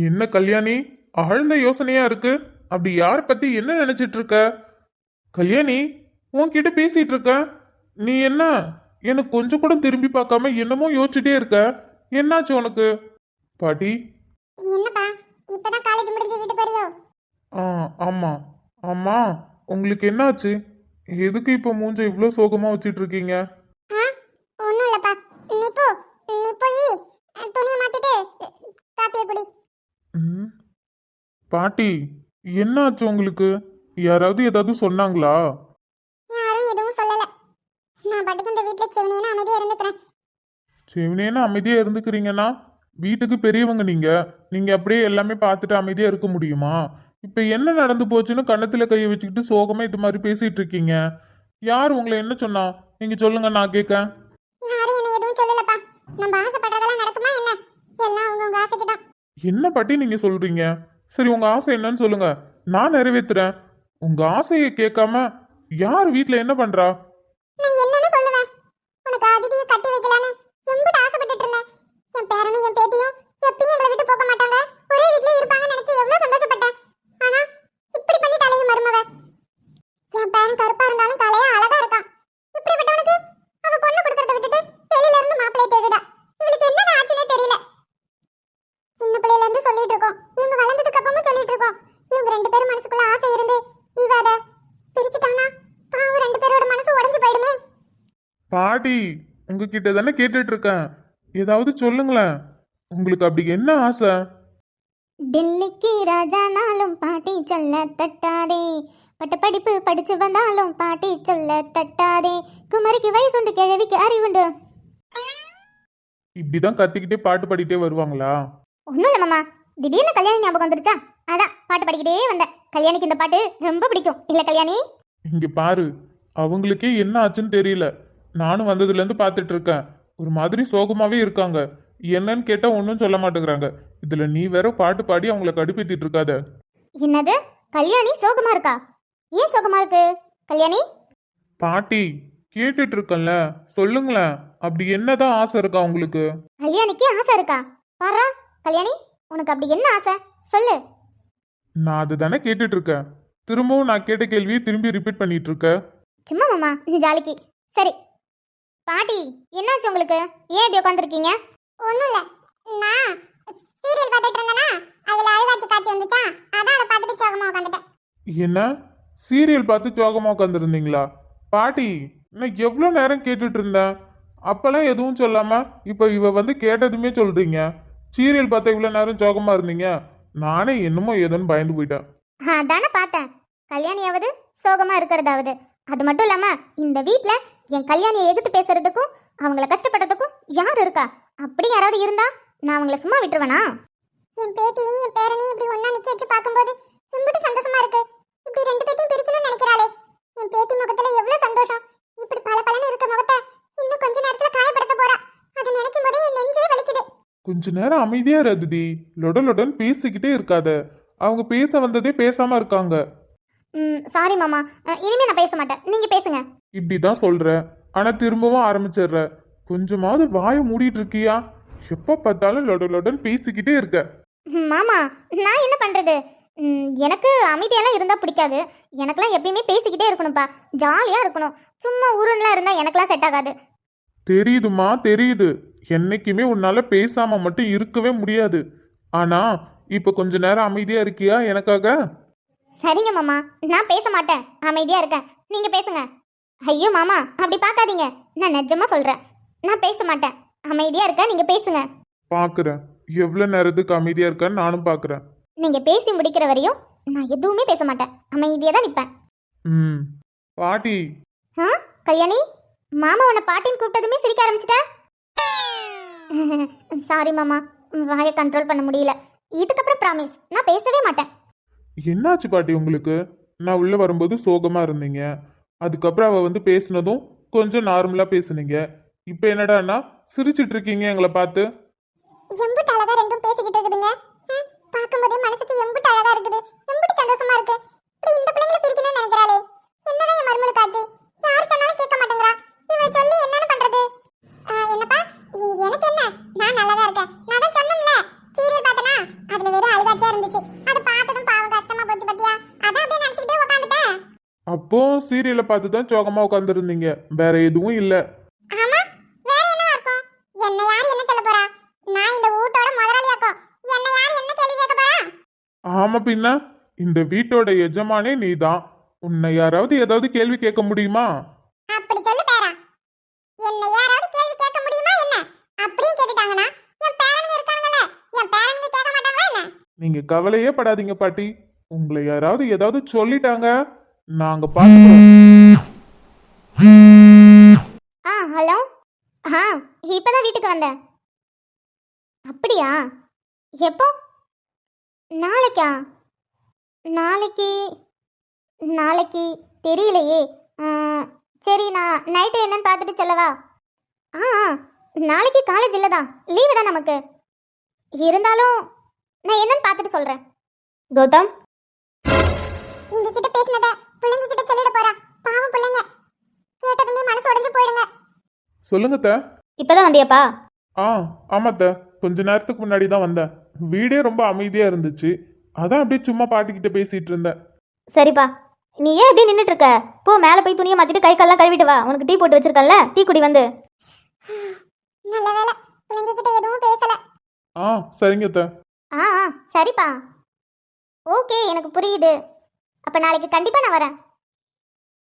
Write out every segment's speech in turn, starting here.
என்ன கல்யாணி, ஆழ்ந்த யோசனையா இருக்கு. அப்படி யார பத்தி என்ன நினைச்சிட்டு இருக்க? கல்யாணி, உன்கிட்ட பேசிட்டு இருக்க. நீ என்ன எனக்கு கொஞ்சம் கூட திரும்பி பார்க்காம என்னமோ யோசிச்சுட்டே இருக்க. என்னாச்சு உனக்கு? பாட்டி. என்னப்பா, இப்பதான் காலேஜ் முடிஞ்சு வீட்டுக்கு வரியோ? ஆ, ஆமா. ஆமா, உங்களுக்கு என்னாச்சு? எதுக்கு இப்ப மூஞ்ச இவ்ளோ சோகமா வச்சிட்டு இருக்கீங்க? ஒண்ணும் இல்லப்பா. நீ போய் துணியை மாத்திட்டு காப்பியை குடி. ம், பாட்டி, என்னாச்சு உங்களுக்கு? யாராவது ஏதாவது சொன்னாங்களா? யாரும் எதுவும் சொல்லல. நான் பாட்டுக்கு இந்த வீட்டுல செவனேன்னு அமைதியா இருந்துக்கிறேன். செவனேன்னு அமைதியா இருந்துக்கிறீங்கன்னா, வீட்டுக்கு பெரியவங்க நீங்க. நீங்க அப்படியே எல்லாமே பார்த்துட்டு அமைதியா இருக்க முடியுமா? இப்ப என்ன நடந்து போச்சுன்னு கன்னத்துல கையை வச்சுக்கிட்டு சோகமா இது மாதிரி பேசிட்டு இருக்கீங்க. யார் உங்களை என்ன சொன்னா? நீங்க சொல்லுங்க, நான் கேட்க. யாரும் என்ன எதுவும் சொல்லலப்பா. நம்ம ஆசைப்படுறதெல்லாம் நடக்குமா என்ன? எல்லாம் உங்க ஆசைக்கு தான். என்ன பாட்டி நீங்க சொல்றீங்க? சரி, உங்க ஆசை என்னன்னு சொல்லுங்க, நான் நிறைவேத்துறேன். உங்க ஆசையை கேட்காம யார் வீட்ல என்ன பண்றா? நான் என்னன்னு சொல்லுவேன்? உனக்கு அதிதியை கட்டி வைக்கலான்னு எம்பிட்டு ஆசைப்பட்டுட்டு இருந்தேன். என் பேரனும் என் பேத்தியும் எப்பயும் எங்களை விட்டு போக மாட்டாங்க, ஒரே வீட்லயே இருப்பாங்கன்னு நினைச்சு எவ்வளவு சந்தோஷப்பட்டேன். ஆனா இப்படி பண்ணி தலையும் மருமவ. என் பேரன் கருப்பா இருந்தாலும் தலையா அழகா இருக்கான். இப்படிப்பட்டவனுக்கு அவ பொண்ணு கொடுக்கறத விட்டுட்டு வெளியில இருந்து மாப்பிளைய தேடுடா. இவளுக்கு என்ன ஆச்சுன்னே தெரியல. சின்ன பிள்ளையில இருந்து சொல்லிட்டு இருக்கோம், இவங்க வளர்ந்ததுக்கு அப்புறமும் சொல்லிட்டு இருக்கோம். இவங்க ரெண்டு பேரும் மனசுக்குள்ள ஆசை இருந்து இவ அத பிரிச்சுட்டானா பாவம் ரெண்டு பேரோட மனசு உடைஞ்சு போயிடுமே. பாட்டி, உங்ககிட்ட தானே கேட்டுட்டு இருக்கேன், ஏதாவது சொல்லுங்களேன். உங்களுக்கு அப்படி என்ன ஆசை? டெல்லிக்கு ராஜானாலும் பாட்டி சொல்ல தட்டாதே, பட்டப்படிப்பு படிச்சு வந்தாலும் பாட்டி சொல்ல தட்டாதே, குமரிக்கு வயசுண்டு கிழவிக்கு அறிவுண்டு. இப்படிதான் கத்திக்கிட்டே பாட்டு பாடிட்டே வருவாங்களா? ஒன்றும் இல்லை மாமா, திடீர்னு கல்யாணி ஞாபகம் வந்துருச்சா, அதான் பாட்டு படிக்கிட்டே வந்தேன். கல்யாணிக்கு இந்த பாட்டு ரொம்ப பிடிக்கும் இல்ல கல்யாணி? இங்க பாரு, அவங்களுக்கே என்ன ஆச்சுன்னு தெரியல. நானும் வந்ததுல இருந்து பார்த்துட்டு இருக்கேன், ஒரு மாதிரி சோகமாவே இருக்காங்க. என்னன்னு கேட்டா ஒன்றும் சொல்ல மாட்டேங்கிறாங்க. இதுல நீ வேற பாட்டு பாடி அவங்கள கடுப்பேத்திட்டு இருக்காத. என்னது, கல்யாணி சோகமா இருக்கா? ஏன் சோகமா இருக்கு கல்யாணி? பாட்டி, கேட்டுட்டு இருக்கேன்ல, சொல்லுங்களேன். அப்படி என்னதான் ஆசை இருக்கா உங்களுக்கு? கல்யாணிக்கு ஆசை இருக்கா? பாரா கல்யாணி, உனக்கு அப்படி என்ன ஆசை சொல்லு. நான் அது தானே கேட்டுட்டு இருக்கேன். திரும்பவும் நான் கேட்ட கேள்வியை திரும்பி ரிப்பீட் பண்ணிட்டு இருக்க. சும்மா மாமா ஜாலிக்கு. சரி பாட்டி, என்னாச்சு உங்களுக்கு? ஏன் இப்படி உட்காந்துருக்கீங்க? ஒண்ணும் இல்ல, நான் சீரியல் பார்த்துட்டு இருந்தேனா, அதுல அழுகாட்சி காட்சி வந்துச்சா, அதான் அதை பார்த்துட்டு சோகமா உட்காந்துட்டேன். என்ன, சீரியல் பார்த்து சோகமா உட்காந்துருந்தீங்களா? பாட்டி, நான் எவ்வளோ நேரம் கேட்டுட்டு இருந்தேன். அப்பெல்லாம் எதுவும் சொல்லாம இப்போ இவ வந்து கேட்டதுமே சொல்றீங்க. சீரியல் பார்த்த இவ்வளோ நேரம் சோகமா இருந்தீங்க. நானே என்னமோ ஏதோன்னு பயந்து போயிட்டேன். அதானே பார்த்தேன், கல்யாணியாவது சோகமா இருக்கிறதாவது. அது மட்டும் இல்லாம இந்த வீட்ல என் கல்யாணியை எதிர்த்து பேசுறதுக்கும் அவங்கள கஷ்டப்படுறதுக்கும் யார் இருக்கா? அப்படி யாராவது இருந்தா நான் அவங்கள சும்மா விட்டுருவேனா? என் பேத்தியும் என் பேரனையும் இப்படி ஒண்ணா நிக்க வச்சு பார்க்கும்போது எம்பிட்டு சந்தோஷமா இருக்கு. இப்படி ரெண்டு பேத்தையும் பிரிக்கணும்னு நினைக்கிறாளே, என் பேத்தி முகத்துல எவ்வளவு சந்தோஷம். இப்படி பளபளன்னு இருக்க முகத்தை இன்னும் கொஞ்ச நேரத்துல காயப்படுத்த போறா. அதை நினைக்கும் போதே என் நெஞ்சே வலிக்குது. கொஞ்ச நேரம் அமைதியா ரதுதி, லொடலொடன் பேசிக்கிட்டே இருக்காத. அவங்க பேச வந்ததே பேசாம இருக்காங்க. சாரி மாமா, இனிமே நான் பேச மாட்டேன், நீங்க பேசுங்க. இப்படிதான் சொல்ற, ஆனா திரும்பவும் ஆரம்பிச்சிடுற. கொஞ்சமாவது வாயை மூடிட்டு இருக்கியா? எப்ப பார்த்தாலும் லொடலொடன் பேசிக்கிட்டே இருக்க. மாமா, நான் என்ன பண்றது? எனக்கு அமைதியெல்லாம் இருந்தா பிடிக்காது. எனக்கெல்லாம் எப்பயுமே பேசிக்கிட்டே இருக்கணும்ப்பா, ஜாலியா இருக்கணும். சும்மா ஊருன்னெலாம் இருந்தா எனக்கெல்லாம் செட் ஆகாது. தெரியுதுமா, தெரியுது. என்னைக்குமே உன்னால பேசாம மட்டும் இருக்கவே முடியாது. ஆனா இப்ப கொஞ்ச நேரம் அமைதியா இருக்கியா எனக்காக? சரிங்க மாமா, நான் பேச மாட்டேன், அமைதியா இருக்கேன். நீங்க பேசுங்க. ஐயோ மாமா, அப்படி பார்க்காதீங்க, நான் நிஜமா சொல்றேன். நான் பேச மாட்டேன், அமைதியா இருக்கேன், நீங்க பேசுங்க. பாக்குறேன் எவ்வளவு நேரத்துக்கு அமைதியா இருக்கான்னு நானும் பாக்குறேன். நீங்க பேசி முடிக்கிற வரையும் நான் எதுவுமே பேச மாட்டேன், அமைதியா தான் நிற்பேன். பாட்டி. கல்யாணி, மாமா உன்னை பாட்டின்னு கூப்பிட்டதுமே சிரிக்க ஆரம்பிச்சிட்ட. சாரி மாமா, வாயை கண்ட்ரோல் பண்ண முடியல. இதுக்கப்புறம் ப்ராமிஸ், நான் பேசவே மாட்டேன். என்னாச்சு பாட்டி உங்களுக்கு? நான் உள்ள வரும்போது சோகமா இருந்தீங்க, அதுக்கப்புறம் அவ வந்து பேசினதும் கொஞ்சம் நார்மலா பேசுனீங்க. இப்ப என்னடான்னா சிரிச்சிட்டு இருக்கீங்க எங்களை பார்த்து. எம்பிட்டு அழகா ரெண்டும் பேசிக்கிட்டு இருக்குதுங்க. பார்க்கும்போதே மனசுக்கு எம்பிட்டு அழகா இருக்குது, எம்பிட்டு சந்தோஷமா இருக்கு. இப்படி இந்த பிள்ளைங்களை பிரிக்கணும்னு நினைக்கிறாளே, என்னதான் என் மருமலுக்கு ஆச்சு? யார் சொன்னாலும் கேட்க மாட்டேங்கிறா. இவளை சொல்லி என்னன்னு பண்றது? என்னப்பா, எனக்கு என்ன, நான் நல்லாதான் இருக்கேன். நான் தான் சொன்னோம்ல, சீரியல் பார்த்தனா, அதுல வேற அப்போ சீரியலை பார்த்து தான் சோகமா உட்காந்துருந்தீங்க, வேற எதுவும் இல்ல. ஆமா, வேற என்னவா இருக்கும்? என்ன யார் என்ன சொல்ல போறா? நான் இந்த வீட்டோட முதலாளியாக்கும். என்ன யார் என்ன கேள்வி கேட்க போறா? ஆமா பின்ன, இந்த வீட்டோட எஜமானே நீதான். உன்னை யாராவது ஏதாவது கேள்வி கேட்க முடியுமா? அப்படி சொல்லு பேரா. என்ன யாராவது கேள்வி கேட்க முடியுமா என்ன? அப்படியும் கேட்டுட்டாங்கன்னா என் பேரனுங்க இருக்காங்கல்ல, என் பேரனுங்க கேட்க மாட்டாங்களா என்ன? நீங்க கவலையே படாதீங்க பாட்டி. உங்களை யாராவது ஏதாவது சொல்லிட்டாங்க, நாங்க பாத்துக்கிறோம். ஹலோ. இப்பதான் வீட்டுக்கு வந்தேன். அப்படியா? எப்போ? நாளைக்கா? நாளைக்கு நாளைக்கு தெரியலையே. ஆ, சரி, நான் நைட்டு என்னன்னு பார்த்துட்டு சொல்லவா? ஆ ஆ, நாளைக்கு காலேஜ் இல்லைதான், லீவு தான் நமக்கு. இருந்தாலும் நான் என்னன்னு பார்த்துட்டு சொல்கிறேன். கௌதம், இங்க கிட்ட பேசினத பிள்ளைங்க கிட்ட சொல்லிட போறா. பாவம் பிள்ளைங்க கேட்டதுமே மனசு உடைஞ்சு போயிடுங்க. சொல்லுங்க அத்தை. இப்பதான் வந்தியாப்பா? ஆமாத்த, கொஞ்ச நேரத்துக்கு முன்னாடி தான் வந்தேன். வீடே ரொம்ப அமைதியா இருந்துச்சு, அதான் அப்படியே சும்மா பாட்டிக்கிட்ட பேசிட்டு இருந்தேன். சரிப்பா, நீ ஏன் இப்படி நின்றுட்டு இருக்க? போ, மேலே போய் துணியை மாத்திட்டு கை கால்லாம் கழுவிட்டு வா. உனக்கு டீ போட்டு வச்சிருக்கல, டீ குடி வந்து. நல்ல வேளை பிள்ளைங்க கிட்ட எதுவும் பேசல. சரிங்க அத்தை. சரிப்பா, ஓகே, எனக்கு புரியுது. அப்போ நாளைக்கு கண்டிப்பாக நான் வரேன்.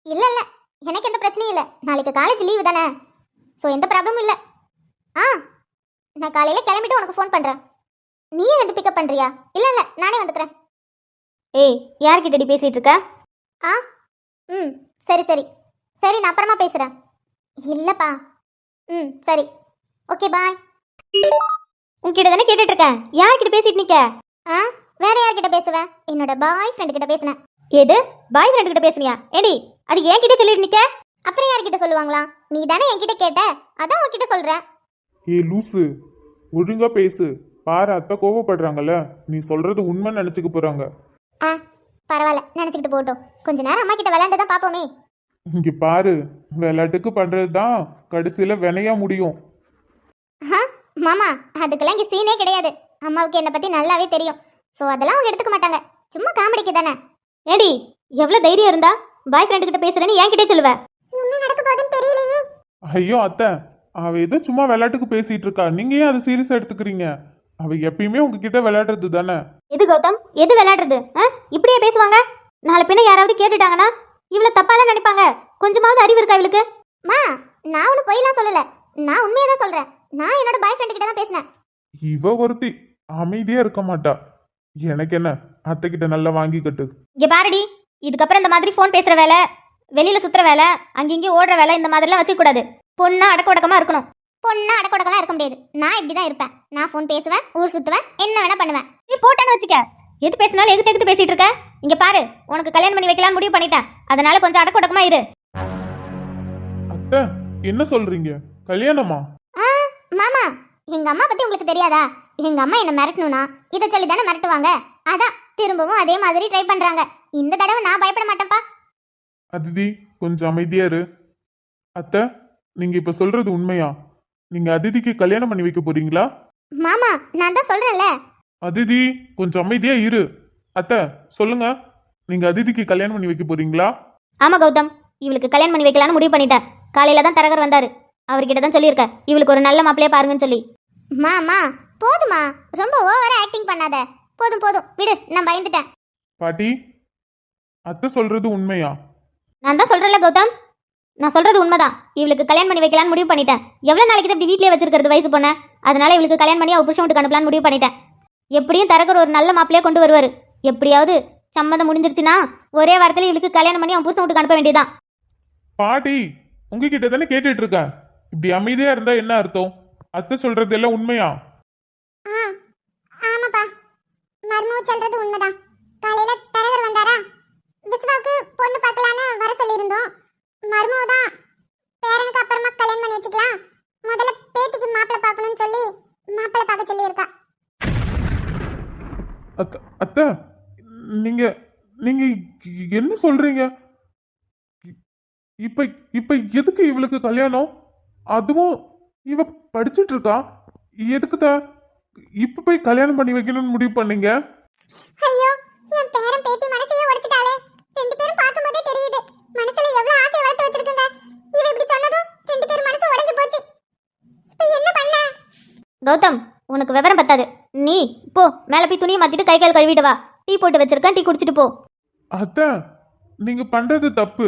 இல்லை இல்லை, எனக்கு எந்த பிரச்சனையும் இல்லை. நாளைக்கு காலேஜ் லீவு தானே, ஸோ எந்த ப்ராப்ளமும் இல்லை. நான் காலையில் கிளம்பிட்டு உனக்கு ஃபோன் பண்ணுறேன். நீயே வந்து பிக்கப் பண்ணுறியா? இல்லை இல்லை, நானே வந்துக்கிறேன். ஏய், யார்கிட்டடி பேசிகிட்டு இருக்க? சரி சரி சரி, நான் அப்புறமா பேசுகிறேன். இல்லைப்பா. சரி, ஓகே, பாய். உன்கிட்ட தானே கேட்டுட்டு இருக்கேன், யார்கிட்ட பேசிட்டு நிக்க? வேற யார்கிட்ட பேசுவேன்? என்னோட பாய் ஃப்ரெண்ட் கிட்ட பேசினேன். எது, பாய் ஃப்ரெண்ட் கிட்ட பேசுனியா? ஏடி, அது என்கிட்ட சொல்லிட்டு நிக்க? அப்புறம் யார்கிட்ட சொல்லுவாங்களா? நீ தானே என்கிட்ட கேட்ட, அதான் உன்கிட்ட சொல்றேன். லூசு, ஒழுங்கா பேசு. பாரு, அத்தை கோவப்படுறாங்கல்ல, நீ சொல்றது உண்மை நினைச்சுக்க போறாங்க. பரவாயில்ல, நினைச்சுக்கிட்டு போட்டோம். கொஞ்ச நேரம் அம்மா கிட்ட விளையாண்டு தான் பாப்போமே. இங்க பாரு, விளையாட்டுக்கு பண்றதுதான் கடைசியில வினையா முடியும். மாமா, அதுக்கெல்லாம் இங்க சீனே கிடையாது. அம்மாவுக்கு என்னை பத்தி நல்லாவே தெரியும். ஸோ அதெல்லாம் அவங்க எடுத்துக்க மாட்டாங்க, சும்மா காமெடிக்கு தானே. ஏடி, எவ்வளோ தைரியம் இருந்தா பாய் ஃப்ரெண்டு கிட்ட பேசுறேன்னு என்கிட்டே சொல்லுவ? என்ன நடக்க போகுதுன்னு தெரியலையே. ஐயோ அத்தை, அவ ஏதோ சும்மா விளையாட்டுக்கு பேசிட்டு இருக்கா, நீங்க ஏன் அதை சீரியஸா எடுத்துக்கிறீங்க? அவ எப்பயுமே உங்ககிட்ட விளையாடுறது தானே. எது கௌதம், எது விளையாடுறது? இப்படியே பேசுவாங்க? நாளை பின்ன யாராவது கேட்டுட்டாங்கன்னா இவ்வளவு தப்பாலாம் நினைப்பாங்க. கொஞ்சமாவது அறிவு இருக்கா இவளுக்கு? மா, நான் ஒன்றும் பொய்லாம் சொல்லல, நான் உண்மையை தான் சொல்றேன். நான் என்னோட பாய் ஃப்ரெண்டு கிட்ட தான் பேசினேன். இவ ஒருத்தி அமைதியா இருக்க மாட்டா. எனக்கு என்ன, அத்தை கிட்ட நல்லா வாங்கி கட்டு. இங்க பாருடி, இதுக்கப்புறம் இந்த மாதிரி ஃபோன் பேசுற வேலை, வெளியில சுத்துற வேலை, அங்கேயும் ஓடுற வேலை, இந்த மாதிரிலாம் வச்சுக்க கூடாது. பொண்ணா அடக்க உடக்கமா இருக்கணும். பொண்ணா அடக்க உடக்கலாம் இருக்க முடியாது. நான் இப்படிதான் இருப்பேன். நான் ஃபோன் பேசுவேன், ஊர் சுத்துவேன், என்ன வேணா பண்ணுவேன். நீ போட்டான்னு வச்சுக்க, எது பேசினாலும் எதுக்கு பேசிட்டு இருக்க? இங்க பாரு, உனக்கு கல்யாணம் பண்ணி வைக்கலாம்னு முடிவு பண்ணிட்டேன். அதனால கொஞ்சம் அடக்க உடக்கமா இரு. அத்தை, என்ன சொல்றீங்க? கல்யாணமா? மாமா, எங்க அம்மா பத்தி உங்களுக்கு தெரியாதா? எங்க அம்மா என்ன மிரட்டணும்னா இதை சொல்லி தானே மிரட்டுவாங்க. அதான் திரும்பவும் அதே மாதிரி ட்ரை பண்றாங்க. இந்த தடவை நான் பயப்பட மாட்டேன்ப்பா. அதிதி, கொஞ்சம் அமைதியா இரு. அத்தை, நீங்க இப்ப சொல்றது உண்மையா? நீங்க அதிதிக்கு கல்யாணம் பண்ணி வைக்க போறீங்களா? மாமா, நான் தான் சொல்றேன்ல. அதிதி, கொஞ்சம் அமைதியா இரு. அத்தை, சொல்லுங்க, நீங்க அதிதிக்கு கல்யாணம் பண்ணி வைக்க போறீங்களா? ஆமா கௌதம், இவளுக்கு கல்யாணம் பண்ணி வைக்கலான்னு முடிவு பண்ணிட்டேன். காலையில தான் தரகர் வந்தாரு, அவர்கிட்ட தான் சொல்லியிருக்கேன் இவளுக்கு ஒரு நல்ல மாப்பிளையா பாருங்கன்னு சொல்லி. மாமா, போதுமா, ரொம்ப ஓவரா ஆக்டிங் பண்ணாத. போதும் போதும், விடு, நான் பயந்துட்டேன். பாட்டி, அத்தை சொல்றது உண்மையா? நான் தான் சொல்றேன்ல கௌதம், நான் சொல்றது உண்மைதான். இவளுக்கு கல்யாணம் பண்ணி வைக்கலான்னு முடிவு பண்ணிட்டேன். எவ்வளவு நாளைக்கு தான் இப்படி வீட்லயே வச்சிருக்கிறது வயசு பொண்ண? அதனால இவளுக்கு கல்யாணம் பண்ணி அவ புருஷன் வீட்டுக்கு அனுப்பலான்னு முடிவு பண்ணிட்டேன். எப்படியும் தரகர் ஒரு நல்ல மாப்பிளையா கொண்டு வருவாரு. எப்படியாவது சம்மந்தம் முடிஞ்சிருச்சுன்னா ஒரே வாரத்துல இவளுக்கு கல்யாணம் பண்ணி அவன் புருஷன் வீட்டுக்கு அனுப்ப வேண்டியதான். பாட்டி, உங்ககிட்ட தானே கேட்டுட்டு இருக்கேன். இப்படி அமைதியா இருந்தா என்ன அர்த்தம்? அத்தை சொல்றது எல்லாம் உண்மையா? ஆமாப்பா, மர்மூ சொல்றது உண்மைதான். காலையில தரகர் வந்தாரா, விஸ்வாவுக்கு பொண்ணு பார்க்கலான்னு வர சொல்லியிருந்தோம். மர்மூ தான் பேரனுக்கு அப்புறமா கல்யாணம் பண்ணி வச்சுக்கலாம், முதல்ல பேத்திக்கு மாப்பிள்ளை பார்க்கணும்னு சொல்லி மாப்பிள்ளை பார்க்க சொல்லியிருக்கா. அத்தை, நீங்க நீங்க என்ன சொல்றீங்க? இப்ப இப்ப எதுக்கு இவளுக்கு கல்யாணம்? அதுவும் இவ படிச்சுட்டு இருக்கா. எதுக்கு இப்ப போய் கல்யாணம் பண்ணி வைக்கணும்னு முடிவு பண்ணீங்க? ஐயோ, என் பேரன் பேத்தி மனசையே உடைச்சிட்டாளே. ரெண்டு பேரும் பார்க்கும்போதே தெரியுது மனசு கௌதம் உனக்கு விவரம் பத்தாது. நீ போ மேலே போய் துணியை மாத்திட்டு கை கால் கழுவிட்டு வா. டீ போட்டு வச்சிருக்கேன், டீ குடிச்சிட்டு போ. அத்தை, நீங்க பண்றது தப்பு.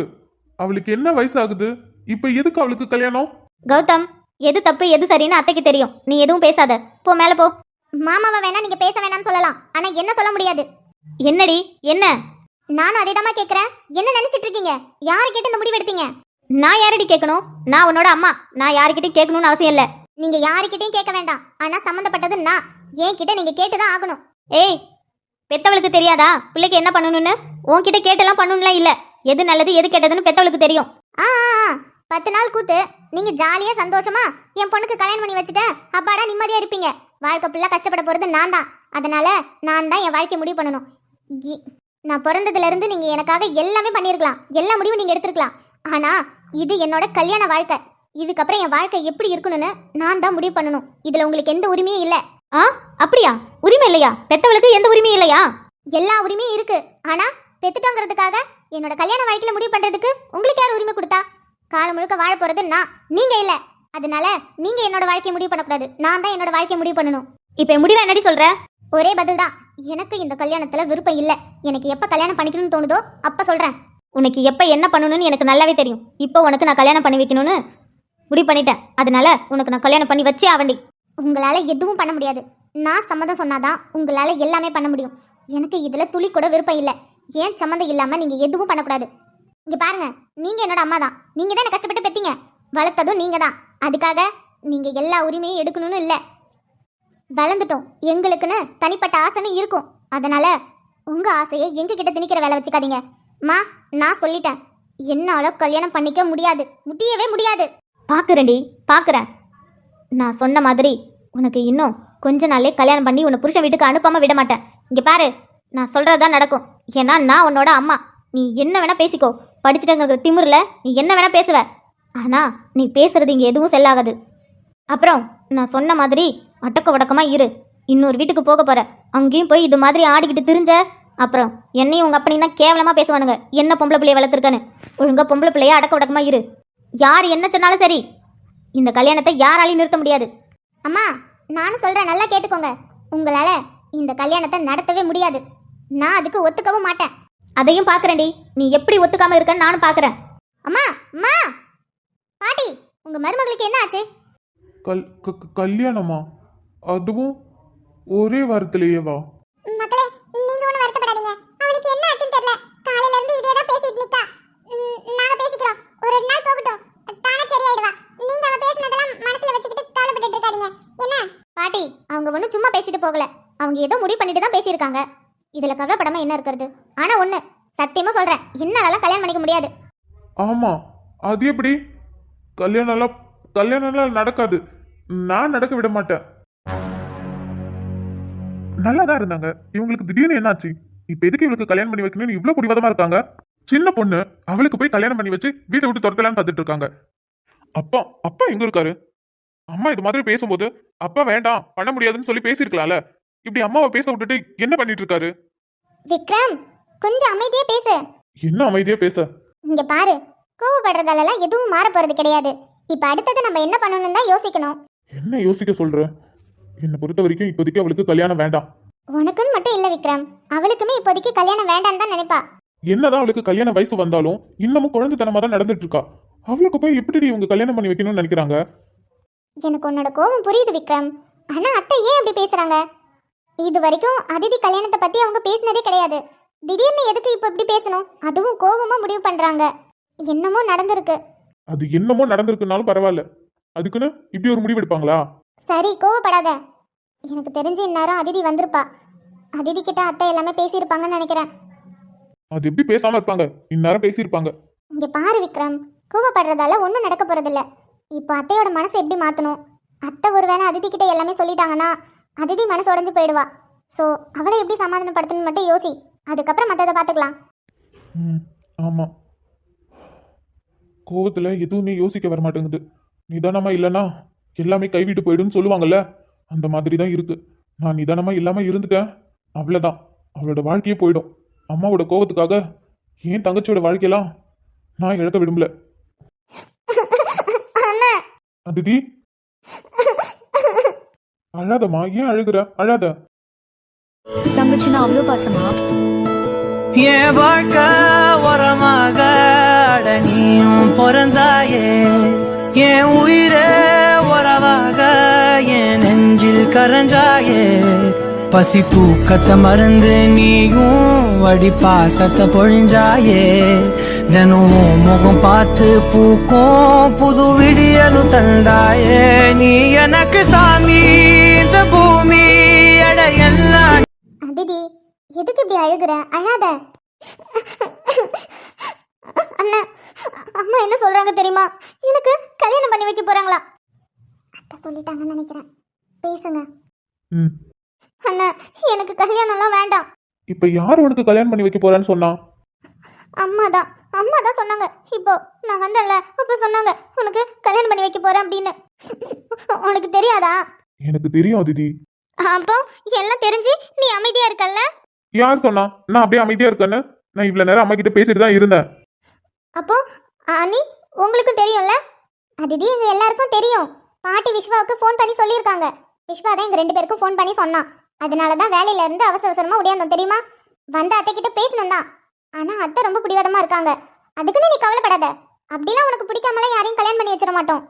அவளுக்கு என்ன வயசாகுது? இப்ப எதுக்கு அவளுக்கு கல்யாணம்? கௌதம் எது தப்பு எது சரின்னு அத்தைக்கு தெரியும். நீ எதுவும் பேசாத, போ மேலே போ. மாமாவை வேணா நீங்க பேச வேணாம்னு சொல்லலாம், ஆனா என்ன சொல்ல முடியாது. என்னடி என்ன? நானும் அதேதாம்மா கேட்குறேன். என்ன நினைச்சிட்டு இருக்கீங்க? யாரை கேட்டு இந்த முடிவு எடுத்தீங்க? நான் யாரடி கேட்கணும்? நான் உன்னோட அம்மா. நான் யாருக்கிட்டையும் கேட்கணும்னு அவசியம் இல்லை. நீங்க யாருக்கிட்டையும் கேட்க வேண்டாம், ஆனா சம்மந்தப்பட்டது நான். என்கிட்ட நீங்க கேட்டுதான் ஆகணும். ஏய், பெத்தவளுக்கு தெரியாதா பிள்ளைக்கு என்ன பண்ணணும்னு? உன்கிட்ட கேட்டெல்லாம் பண்ணணும்லாம் இல்லை. எது நல்லது எது கெட்டதுன்னு பெத்தவளுக்கு தெரியும். 10 நாள் கூத்து. நீங்க ஜாலியா சந்தோஷமா என் பொண்ணுக்கு கல்யாணம் பண்ணி வச்சுட்டேன், அப்பாடா நிம்மதியா இருப்பீங்க. வாழ்க்கை ஃபுல்லா கஷ்டப்பட போறது நான் தான். அதனால நான் தான் என் வாழ்க்கையை முடிவு பண்ணணும். நான் பிறந்ததுல இருந்து நீங்க எனக்காக எல்லாமே பண்ணியிருக்கலாம், எல்லா முடிவும் நீங்க எடுத்திருக்கலாம். ஆனா இது என்னோட கல்யாண வாழ்க்கை. இதுக்கப்புறம் என் வாழ்க்கை எப்படி இருக்கணும்னு நான் தான் முடிவு பண்ணணும். இதுல உங்களுக்கு எந்த உரிமையும் இல்லை. அப்படியா? உரிமை இல்லையா? பெத்தவளுக்கு எந்த உரிமையும் இல்லையா? எல்லா உரிமையும் இருக்கு. ஆனா பெத்துட்டோங்கிறதுக்காக என்னோட கல்யாண வாழ்க்கையில முடிவு பண்றதுக்கு உங்களுக்கு யார் உரிமை கொடுத்தா? காலம் முழுக்க வாழ போறது நான், நீங்க இல்ல. அதனால நீங்க என்னோட வாழ்க்கையை முடிவு பண்ணக்கூடாது, நான் தான் என்னோட வாழ்க்கையை முடிவு பண்ணணும். இப்ப முடிவை என்னடி சொல்ற? ஒரே பதில் தான். எனக்கு இந்த கல்யாணத்துல விருப்பம் இல்ல. எனக்கு எப்ப கல்யாணம் பண்ணிக்கணும்னு தோணுதோ அப்ப சொல்றேன். உனக்கு எப்ப என்ன பண்ணணும்னு எனக்கு நல்லாவே தெரியும். இப்போ உனக்கு நான் கல்யாணம் பண்ணி வைக்கணும்னு முடிவு பண்ணிட்டேன். அதனால உனக்கு நான் கல்யாணம் பண்ணி வச்சே ஆவண்டி. உங்களால எதுவும் பண்ண முடியாது. நான் சம்மதம் சொன்னாதான் உங்களால எல்லாமே பண்ண முடியும். எனக்கு இதுல துளி கூட விருப்பம் இல்லை. ஏன் சம்மந்தம் இல்லாம நீங்க எதுவும் பண்ணக்கூடாது. இங்க பாருங்க, நீங்க என்னோட அம்மா தான். நீங்க தான் கஷ்டப்பட்டு பெத்தீங்க, வளர்த்ததும் நீங்க தான். அதுக்காக நீங்க எல்லா உரிமையும் எடுக்கணும்னு இல்லை. வளர்ந்துட்டோம், எங்களுக்குன்னு தனிப்பட்ட ஆசைன்னு இருக்கும். அதனால உங்க ஆசையை எங்க கிட்ட திணிக்கிற வேலை வச்சுக்காதீங்க. மா, நான் சொல்லிட்டேன், என்னால கல்யாணம் பண்ணிக்க முடியாது, முடியவே முடியாது. பாக்குறேன்டி, பாக்குறேன். நான் சொன்ன மாதிரி உனக்கு இன்னும் கொஞ்ச நாளே கல்யாணம் பண்ணி உன்னை புருஷன் வீட்டுக்கு அனுப்பாம விட மாட்டேன். இங்க பாரு, நான் சொல்றதுதான் நடக்கும். ஏன்னா நான் உன்னோட அம்மா. நீ என்ன வேணா பேசிக்கோ. படிச்சுட்டங்கிற திமிரில் நீ என்ன வேணா பேசுவ. ஆனா நீ பேசுறது இங்க எதுவும் செல்லாகாது. அப்புறம் நான் சொன்ன மாதிரி அடக்க உடக்கமா இரு. இன்னொரு வீட்டுக்கு போக போற, அங்கேயும் போய் இது மாதிரி ஆடிக்கிட்டு திரிஞ்ச அப்புறம் என்னையும் உங்க அப்பனையும் தான் கேவலமா பேசுவானுங்க. என்ன பொம்பளை பிள்ளைய வளர்த்துருக்கன்னு. ஒழுங்கா பொம்பளை பிள்ளைய அடக்க உடக்கமா இரு. யார் என்ன சொன்னாலும் சரி, இந்த கல்யாணத்தை யாராலையும் நிறுத்த முடியாது. அம்மா, நானும் சொல்றேன், நல்லா கேட்டுக்கோங்க. உங்களால இந்த கல்யாணத்தை நடத்தவே முடியாது. நான் அதுக்கு ஒத்துக்கவும் மாட்டேன். அதையும் பாக்குறேன்டி, நீ எப்படி ஒத்துக்காம இருக்கன்னு நானும் பாக்குறேன். அம்மா, அம்மா, பாட்டி, உங்க மருமகளுக்கு என்ன ஆச்சு? கல்யாணமா? அதுவும் ஒரே வாரத்திலேயேவா? மக்களே, நீங்க ஒண்ணும் வருத்தப்படாதீங்க. அவளுக்கு என்ன ஆச்சுன்னு தெரியல. காலையில இருந்து இதே தான் பேசிட்டு நிக்கா. நாங்க பேசிக்கிறோம், ஒரு 2 நாள் போகட்டும், தானே சரியாயிடுவா. நீங்க அவ பேசினதெல்லாம் மனசுல வச்சுக்கிட்டு கவலைப்பட்டுட்டு இருக்காதீங்க. என்ன பாட்டி, அவங்க ஒன்றும் சும்மா பேசிட்டு போகல. அவங்க ஏதோ முடிவு பண்ணிட்டு தான் பேசியிருக்காங்க. இதுல கவலைப்படாம என்ன இருக்கிறது? ஆனா ஒண்ணு சத்தியமா சொல்றேன், என்னால கல்யாணம் பண்ணிக்க முடியாது. ஆமா, அது எப்படி? கல்யாணம்லாம் நடக்காது. நான் நடக்க விட மாட்டேன். நல்லாதான் இருந்தாங்க. இவங்களுக்கு திடீர்னு என்னாச்சு? இப்ப எதுக்கு இவளுக்கு கல்யாணம் பண்ணி வைக்கணும்னு இவ்வளவு பிடிவாதமா இருக்காங்க? சின்ன பொண்ணு, அவளுக்கு போய் கல்யாணம் பண்ணி வச்சு வீட்டை விட்டு துரத்தலான்னு பார்த்துட்டு இருக்காங்க. அப்பா அப்பா எங்க இருக்காரு? அம்மா இது மாதிரி பேசும்போது அப்பா வேண்டாம் பண்ண முடியாதுன்னு சொல்லி பேசியிருக்கலாம்ல. இப்படி அம்மாவை பேச விட்டுட்டு என்ன பண்ணிட்டு இருக்காரு? விக்ரம், கொஞ்சம் அமைதியா பேசு. என்ன அமைதியா பேச? இங்க பாரு, கோவப்படுறதாலலாம் எதுவும் மாற போறது கிடையாது. இப்ப அடுத்தது நம்ம என்ன பண்ணணும்னு தான் யோசிக்கணும். என்ன யோசிக்க சொல்ற? என்னை பொறுத்த வரைக்கும் இப்போதைக்கு அவளுக்கு கல்யாணம் வேண்டாம். உனக்குன்னு மட்டும் இல்ல விக்ரம், அவளுக்குமே இப்போதைக்கு கல்யாணம் வேண்டாம்னு தான் நினைப்பா. என்னதான் அவளுக்கு கல்யாண வயசு வந்தாலும் இன்னமும் குழந்தைத்தனமா தான் நடந்துட்டு இருக்கா. அவளுக்கு போய் எப்படி இவங்க கல்யாணம் பண்ணி வைக்கணும்னு நினைக்கிறாங்க? எனக்கு உன்னோட கோபம் புரியுது விக்ரம். ஆனா அத்தை ஏன் அப்படி பேசுறாங்க? இது வரைக்கும் அதிதி கல்யாணத்தை பத்தி அவங்க பேசினதே கிடையாது. திடீர்னு எதுக்கு இப்ப இப்படி பேசணும்? அதுவும் கோபமா முடிவு பண்றாங்க. என்னமோ நடந்திருக்கு. அது என்னமோ நடந்திருக்குனாலும் பரவாயில்ல, அதுக்குன்னு இப்படி ஒரு முடிவு எடுப்பாங்களா? சரி, கோவப்படாத. எனக்கு தெரிஞ்சு இந்நேரம் அதிதி வந்திருப்பா. அதிதி கிட்ட அத்தை எல்லாமே பேசியிருப்பாங்கன்னு நினைக்கிறேன். அது எப்படி பேசாம இருப்பாங்க? இந்நேரம் பேசியிருப்பாங்க. இங்க பாரு விக்ரம், கோவப்படுறதால ஒன்றும் நடக்க போறதில்ல. இப்போ அத்தையோட மனசை எப்படி மாற்றணும்? அத்தை ஒருவேளை அதிதி கிட்ட எல்லாமே சொல்லிட்டாங்கன்னா அதிதி மனசு உடஞ்சு போயிடுவா. ஸோ அவளை எப்படி சமாதானப்படுத்தணும்னு மட்டும் யோசி. அதுக்கப்புறம் மற்றதை பார்த்துக்கலாம். ஆமா, கோவத்துல எதுவுமே யோசிக்க வர மாட்டேங்குது. நிதானமா இல்லைன்னா எல்லாமே கைவிட்டு போயிடுன்னு சொல்லுவாங்கல்ல, அந்த மாதிரி தான் இருக்கு. நான் நிதானமா இல்லாம இருந்துட்டேன், அவ்வளவுதான், அவளோட வாழ்க்கையே போயிடும். அம்மாவோட கோவத்துக்காக ஏன் தங்கச்சியோட வாழ்க்கையெல்லாம் நான் இழக்க விரும்பல. அதிதி, அழாதம்மா, ஏன் அழுகுற? அழாத. தங்கச்சின்னா அவ்வளோ பாசமா? என் வாழ்க்கை உரமாக அட நீயும் பிறந்தாயே, என் உயிரே உறவாக என் நெஞ்சில் கரஞ்சாயே, பசி தூக்கத்தை மறந்து நீயும் அடி பாசத்தை பொழிஞ்சாயே, தினமும் முகம் பார்த்து பூக்கும் புது விடியலும் தந்தாயே, நீ எனக்கு சாமி இந்த பூமி அட எல்லாம். அதிதி, எதுக்கு இப்படி அழுகுற? அழாத. அண்ணா, அம்மா என்ன சொல்றாங்க தெரியுமா? எனக்கு கல்யாணம் பண்ணி வைக்க போறாங்களா? அத்தை சொல்லிட்டாங்கன்னு நினைக்கிறேன். பேசுங்க. ம். அண்ணா, எனக்கு கல்யாணம்லாம் வேண்டாம். இப்ப யார் உனக்கு கல்யாணம் பண்ணி வைக்க போறான்னு சொன்னா? அம்மா தான் சொன்னாங்க. இப்போ நான் வந்தேன்ல, அப்ப சொன்னாங்க உனக்கு கல்யாணம் பண்ணி வைக்க போறேன் அப்படின்னு. உனக்கு தெரியாதா? எனக்கு தெரியும் அதிதி. அப்போ எல்லாம் தெரிஞ்சு நீ அமைதியா இருக்கல்ல? யார் சொன்னா நான் அப்படியே அமைதியா இருக்கேன்னு? நான் இவ்வளவு நேரம் அம்மா கிட்ட பேசிட்டு தான் இருந்தேன். அப்போ அண்ணி, உங்களுக்கும் தெரியும்ல? அதிதி, எங்க எல்லாருக்கும் தெரியும். பாட்டி விஸ்வாவுக்கு ஃபோன் பண்ணி சொல்லியிருக்காங்க. விஸ்வா தான் எங்க 2 பேருக்கும் ஃபோன் பண்ணி சொன்னான். அதனால தான் வேலையில இருந்து அவசர அவசரமா ஓடியாந்தோம் தெரியுமா? வந்த அத்தை கிட்ட பேசணும் தான். ஆனா அத்தை ரொம்ப பிடிவாதமா இருக்காங்க. அதுக்குன்னு நீ கவலைப்படாத. அப்படிலாம் உனக்கு பிடிக்காமலாம் யாரையும் கல்யாணம் பண்ணி வச்சிட மாட்டோம்.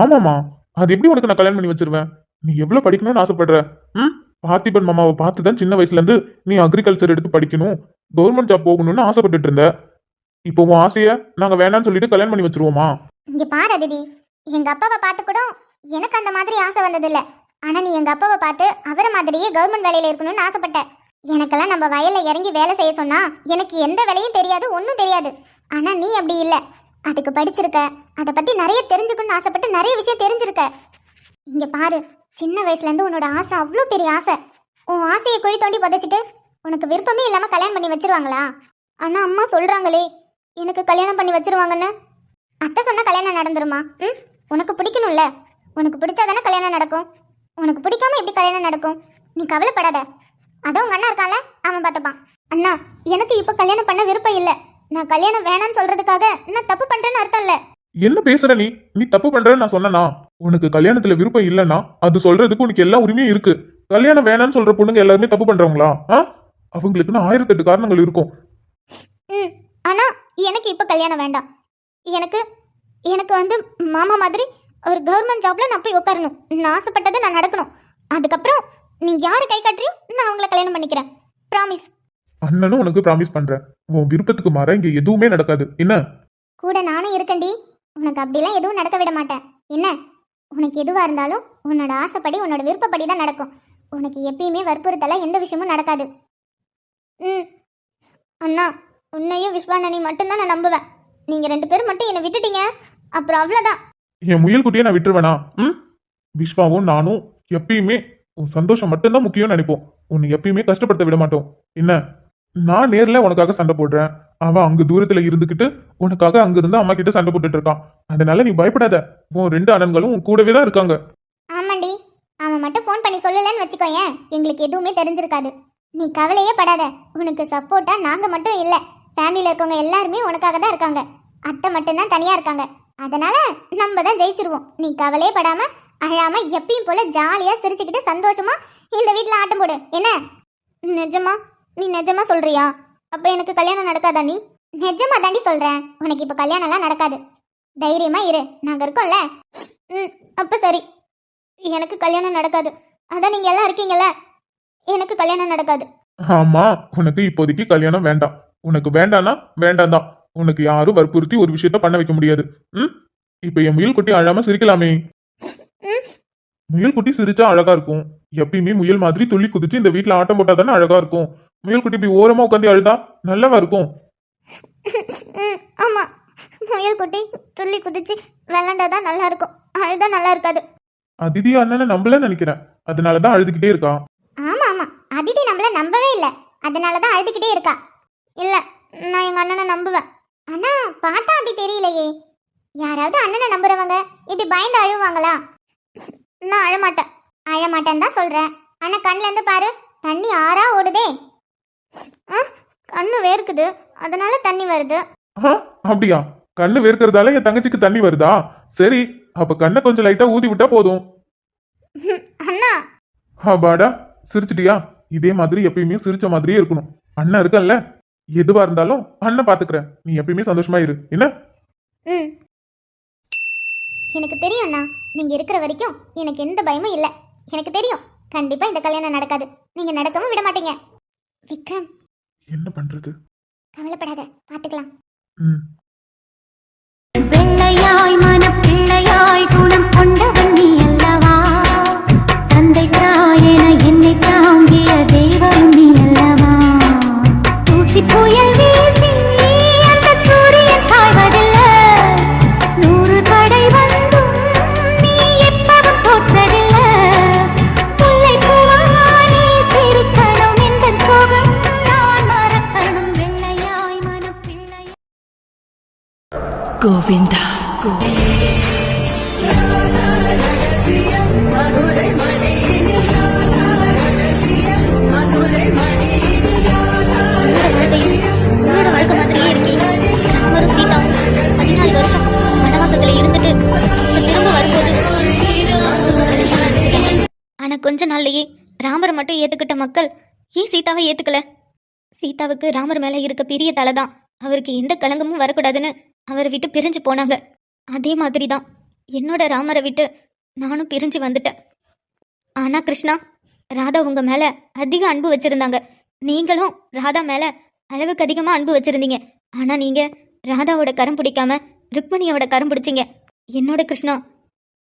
ஆமாமா, அது எப்படி உனக்கு நான் கல்யாணம் பண்ணி வச்சிருவேன்? நீ எவ்வளவு படிக்கணும்னு ஆசைப்படுற? ம். பார்த்திபன் மாமாவை பார்த்து தான் சின்ன வயசுல இருந்து நீ அக்ரிகல்ச்சர் எடுத்து படிக்கணும், கவர்மெண்ட் ஜாப் போகணும்னு ஆசைப்பட்டுட்டு இருந்த. இப்போ உன் ஆசைய நாங்க வேணாம்னு சொல்லிட்டு கல்யாணம் பண்ணி வச்சிருவோமா? இங்க பாரு அதிதி, எங்க அப்பாவை பார்த்து கூட எனக்கு அந்த மாதிரி ஆசை வந்ததில்ல. ஆனா நீ எங்க அப்பாவை பார்த்து அவரை மாதிரியே கவர்மெண்ட் வேலையில இருக்கணும்னு ஆசைப்பட்ட. எனக்கெல்லாம் நம்ம வயல்ல இறங்கி வேலை செய்ய சொன்னா எனக்கு எந்த வேலையும் தெரியாது, ஒன்றும் தெரியாது. ஆனா நீ அப்படி இல்லை. அதுக்கு படிச்சிருக்க, அதை பத்தி நிறைய தெரிஞ்சுக்கணும்னு ஆசைப்பட்டு நிறைய விஷயம் தெரிஞ்சிருக்க. இங்க பாரு, சின்ன வயசுல இருந்து உன்னோட ஆசை அவ்வளோ பெரிய ஆசை. உன் ஆசையை குழி தோண்டி புதைச்சிட்டு உனக்கு விருப்பமே இல்லாம கல்யாணம் பண்ணி வச்சிருவாங்களா? ஆனா அம்மா சொல்றாங்களே எனக்கு கல்யாணம் பண்ணி வச்சிருவாங்கன்னு. அத்தை சொன்னா கல்யாணம் நடந்துருமா? ம். உனக்கு பிடிக்கணும்ல, உனக்கு பிடிச்சாதானே கல்யாணம் நடக்கும். உனக்கு பிடிக்காம எப்படி கல்யாணம் நடக்கும்? நீ கவலைப்படாத. அதோ உங்க அண்ணா இருக்கால, அவன் பார்த்துப்பான். அண்ணா, எனக்கு இப்ப கல்யாணம் பண்ண விருப்பம் இல்ல. நான் கல்யாணம் வேணான்னு சொல்றதுக்காக நான் தப்பு பண்றேன்னு அர்த்தம் இல்ல. என்ன பேசுற நீ? நீ தப்பு பண்றன்னு நான் சொன்னனா? உனக்கு கல்யாணத்துல விருப்பம் இல்லைன்னா அது சொல்றதுக்கு உனக்கு எல்லா உரிமையும் இருக்கு. கல்யாணம் வேணாம்னு சொல்ற பொண்ணுங்க எல்லாருமே தப்பு பண்றவங்களா? அவங்களுக்குன்னு 1008 காரணங்கள் இருக்கும். ம். ஆனா எனக்கு இப்ப கல்யாணம் வேண்டாம். எனக்கு எனக்கு வந்து மாமா மாதிரி ஒரு கவர்மெண்ட் ஜாப்ல நான் போய் உட்காரணும். நான் ஆசைப்பட்டதை நான் நடக்கணும். அதுக்கப்புறம் நீ யாரு கை காட்டுறியோ நான் அவங்கள கல்யாணம் பண்ணிக்கிறேன். ப்ராமிஸ். அண்ணனும் உனக்கு ப்ராமிஸ் பண்றேன். உன் விருப்பத்துக்கு மாற இங்க எதுவுமே நடக்காது. என்ன? கூட நானும் இருக்கேன்டி. உனக்கு அப்படிலாம் எதுவும் நடக்க விட மாட்டேன். என்ன? உனக்கு எதுவா இருந்தாலும் உன்னோட ஆசைப்படி உன்னோட விருப்பப்படி தான் நடக்கும். உனக்கு எப்பயுமே வற்புறுத்தல எந்த விஷயமும் நடக்காது. ம். அண்ணா, உன்னையும் விஸ்வானனி மட்டும்தான் நான் நம்புவேன். நீங்க 2 பேரும் மட்டும் என்னை விட்டுட்டீங்க, அப்புறம் அவ்வளோதான். என் முயல் குட்டியை நான் விட்டுருவேனா? ம். விஸ்வாவும் நானும் எப்பயுமே உன் சந்தோஷம் மட்டும்தான் முக்கியம்னு நினைப்போம். உன்னை எப்பயுமே கஷ்டப்படுத்த விட மாட்டோம். என்ன? நான் நேர்ல உனக்காக சண்டை போடுறேன், அவன் அங்க தூரத்துல இருந்துகிட்டு உனக்காக அங்க இருந்து அம்மா கிட்ட சண்டை போட்டுட்டு இருக்கான். அதனால நீ பயப்படாத. உன் 2 அண்ணன்களும் உன் கூடவே தான் இருக்காங்க. ஆமாண்டி, அவன் மட்டும் ஃபோன் பண்ணி சொல்லலன்னு வச்சுக்கோயேன், எங்களுக்கு எதுவுமே தெரிஞ்சிருக்காது. நீ கவலையே படாத. உனக்கு சப்போர்ட்டா நாங்க மட்டும் இல்ல, ஃபேமிலியில இருக்கவங்க எல்லாருமே உனக்காக தான் இருக்காங்க. அத்தை மட்டும்தான் தனியா இருக்காங்க. அதனால நம்ம தான் ஜெயிச்சிருவோம். நீ கவலையே படாம அழாம எப்பயும் போல ஜாலியா சிரிச்சுக்கிட்டு சந்தோஷமா இந்த வீட்டுல ஆட்டம் போடு. என்ன? நிஜமா? நீ நிஜமா சொல்றியா? அப்ப எனக்கு கல்யாணம் நடக்காதா? நீ நிஜமா தாண்டி சொல்றேன். உனக்கு இப்ப கல்யாணம் எல்லாம் நடக்காது. தைரியமா இரு, நாங்க இருக்கோம்ல. ம். அப்ப சரி, எனக்கு கல்யாணம் நடக்காது. அதான் நீங்க எல்லாம் இருக்கீங்கல்ல, எனக்கு கல்யாணம் நடக்காது. ஆமா, உனக்கு இப்போதைக்கு கல்யாணம் வேண்டாம். உனக்கு வேண்டானா வேண்டாம் தான். உனக்கு யாரும் வற்புறுத்தி ஒரு விஷயத்த பண்ண வைக்க முடியாது. ம். இப்ப என் முயல் குட்டி அழாம சிரிக்கலாமே. முயல் குட்டி சிரிச்சா அழகா இருக்கும். எப்பயுமே முயல் மாதிரி துள்ளி குதிச்சு இந்த வீட்டுல ஆட்டம் போட்டா தானே அழகா இருக்கும். முயல் குட்டி இப்படி ஓரமா உட்காந்து அழுதா நல்லவா இருக்கும். ஆமா, முயல் குட்டி துள்ளி குதிச்சு விளாண்டாதான் நல்லா இருக்கும், அழுதா நல்லா இருக்காது. அதிதி அண்ணனை நம்பல நினைக்கிறேன், அதனாலதான் அழுதுகிட்டே இருக்கா. ஆமா ஆமா, அதிதி நம்மள நம்பவே இல்லை, அதனாலதான் அழுதுகிட்டே இருக்கா. இல்ல, நான் எங்க அண்ணனை நம்புவேன். ஆனா பார்த்தா அப்படி தெரியலையே. யாராவது அண்ணனை நம்புறவங்க இப்படி பயந்து அழுவாங்களா? நான் அழமாட்டேன். அழமாட்டேன்னு தான் சொல்றேன். ஆனா கண்ணுல இருந்து பாரு, தண்ணி ஆறா ஓடுதே. கண்ணு வேர்க்குது, அதனால தண்ணி வருது. அப்படியா? கண்ணு வேர்க்கறதால என் தங்கச்சிக்கு தண்ணி வருதா? சரி, அப்ப கண்ணை கொஞ்சம் லைட்டா ஊதி விட்டா போதும். அண்ணா, அப்பாடா சிரிச்சிட்டியா? இதே மாதிரி எப்பயுமே சிரிச்ச மாதிரியே இருக்கணும். அண்ணன் இருக்கல்ல, எதுவா இருந்தாலும் அண்ணன் பாத்துக்கிறேன். நீ எப்பயுமே சந்தோஷமா இரு என்ன? ம். எனக்கு தெரியும் அண்ணா, நீங்க இருக்கிற வரைக்கும் எனக்கு எந்த பயமும் இல்லை. எனக்கு தெரியும் கண்டிப்பா இந்த கல்யாணம் நடக்காது. நீங்க நடக்கவும் விட மாட்டீங்க. விக்ரம், என்ன பண்றது? கவலைப்படாத, பாத்துக்கலாம். ம். வெள்ளையாய் மனப்பிள்ளையாய் குணம் கொண்டவன் நீ அல்லவா? தந்தை தாயென என்னை தாங்கிய தெய்வம் நீ அல்லவா? தூசி புயல் வீசி அந்த சூரியன் காய்வதில்லை. 100 தடை வந்தும் நீ எப்பவும் தோற்றதில்லை. முல்லை பூவா நீ சிரிக்கணும், இந்த சோகம் நான் மறக்கணும். வெள்ளையாய் மனப்பிள்ளையாய் கோவிந்தா உங்களோட வாழ்க்கை மாதிரியே இருக்கீங்க. ராமரும் சீதாவும் 14 வருஷம் வனவாசத்துல இருந்துட்டு இப்ப திரும்ப வரும்போது ஆனா கொஞ்ச நாள்லயே ராமரை மட்டும் ஏத்துக்கிட்ட மக்கள் ஏன் சீதாவை ஏத்துக்கல? சீதாவுக்கு ராமர் மேல இருக்க பெரிய தலைதான் அவருக்கு எந்த கலங்கமும் வரக்கூடாதுன்னு அவரை விட்டு பிரிஞ்சு போனாங்க. அதே மாதிரி தான் என்னோட ராமரை விட்டு நானும் பிரிஞ்சு வந்துட்டேன். ஆனா கிருஷ்ணா, ராதா உங்க மேல அதிக அன்பு வச்சிருந்தாங்க. நீங்களும் ராதா மேல அளவுக்கு அதிகமா அன்பு வச்சிருந்தீங்க. ஆனா நீங்க ராதாவோட கரம் பிடிக்காம ருக்மணியோட கரம் பிடிச்சிங்க. என்னோட கிருஷ்ணா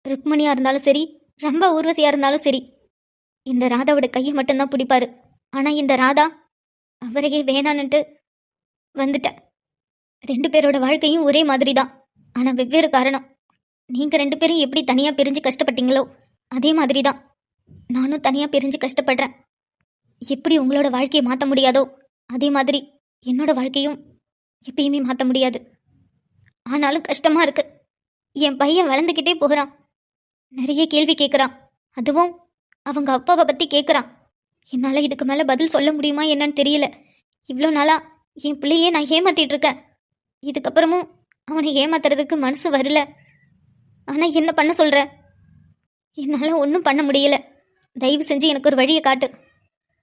ருக்மணியா இருந்தாலும் சரி, ரொம்ப ஊர்வசியா இருந்தாலும் சரி, இந்த ராதாவோட கையை மட்டும்தான் பிடிப்பாரு. ஆனா இந்த ராதா அவரையே வேணான்னுட்டு வந்துட்டேன். 2 பேரோட வாழ்க்கையும் ஒரே மாதிரி தான், ஆனா வெவ்வேறு காரணம். நீங்க 2 பேரும் எப்படி தனியா பிரிஞ்சு கஷ்டப்பட்டீங்களோ அதே மாதிரி தான் நானும் தனியா பிரிஞ்சு கஷ்டப்படுறேன். எப்படி உங்களோட வாழ்க்கையை மாற்ற முடியாதோ அதே மாதிரி என்னோட வாழ்க்கையும் எப்பயுமே மாற்ற முடியாது. ஆனாலும் கஷ்டமா இருக்கு. என் பையன் வளர்ந்துக்கிட்டே போகிறான், நிறைய கேள்வி கேட்குறான், அதுவும் அவங்க அப்பாவை பற்றி கேட்குறான். என்னால் இதுக்கு மேலே பதில் சொல்ல முடியுமா என்னன்னு தெரியல. இவ்வளோ நாளாக என் பிள்ளையே நான் ஏமாத்திட்டு இருக்கேன். இதுக்கப்புறமும் அவனை ஏமாத்துறதுக்கு மனசு வரல. ஆனால் என்ன பண்ண சொல்கிற? என்னால் ஒன்றும் பண்ண முடியல. தயவு செஞ்சு எனக்கு ஒரு வழியை காட்டு.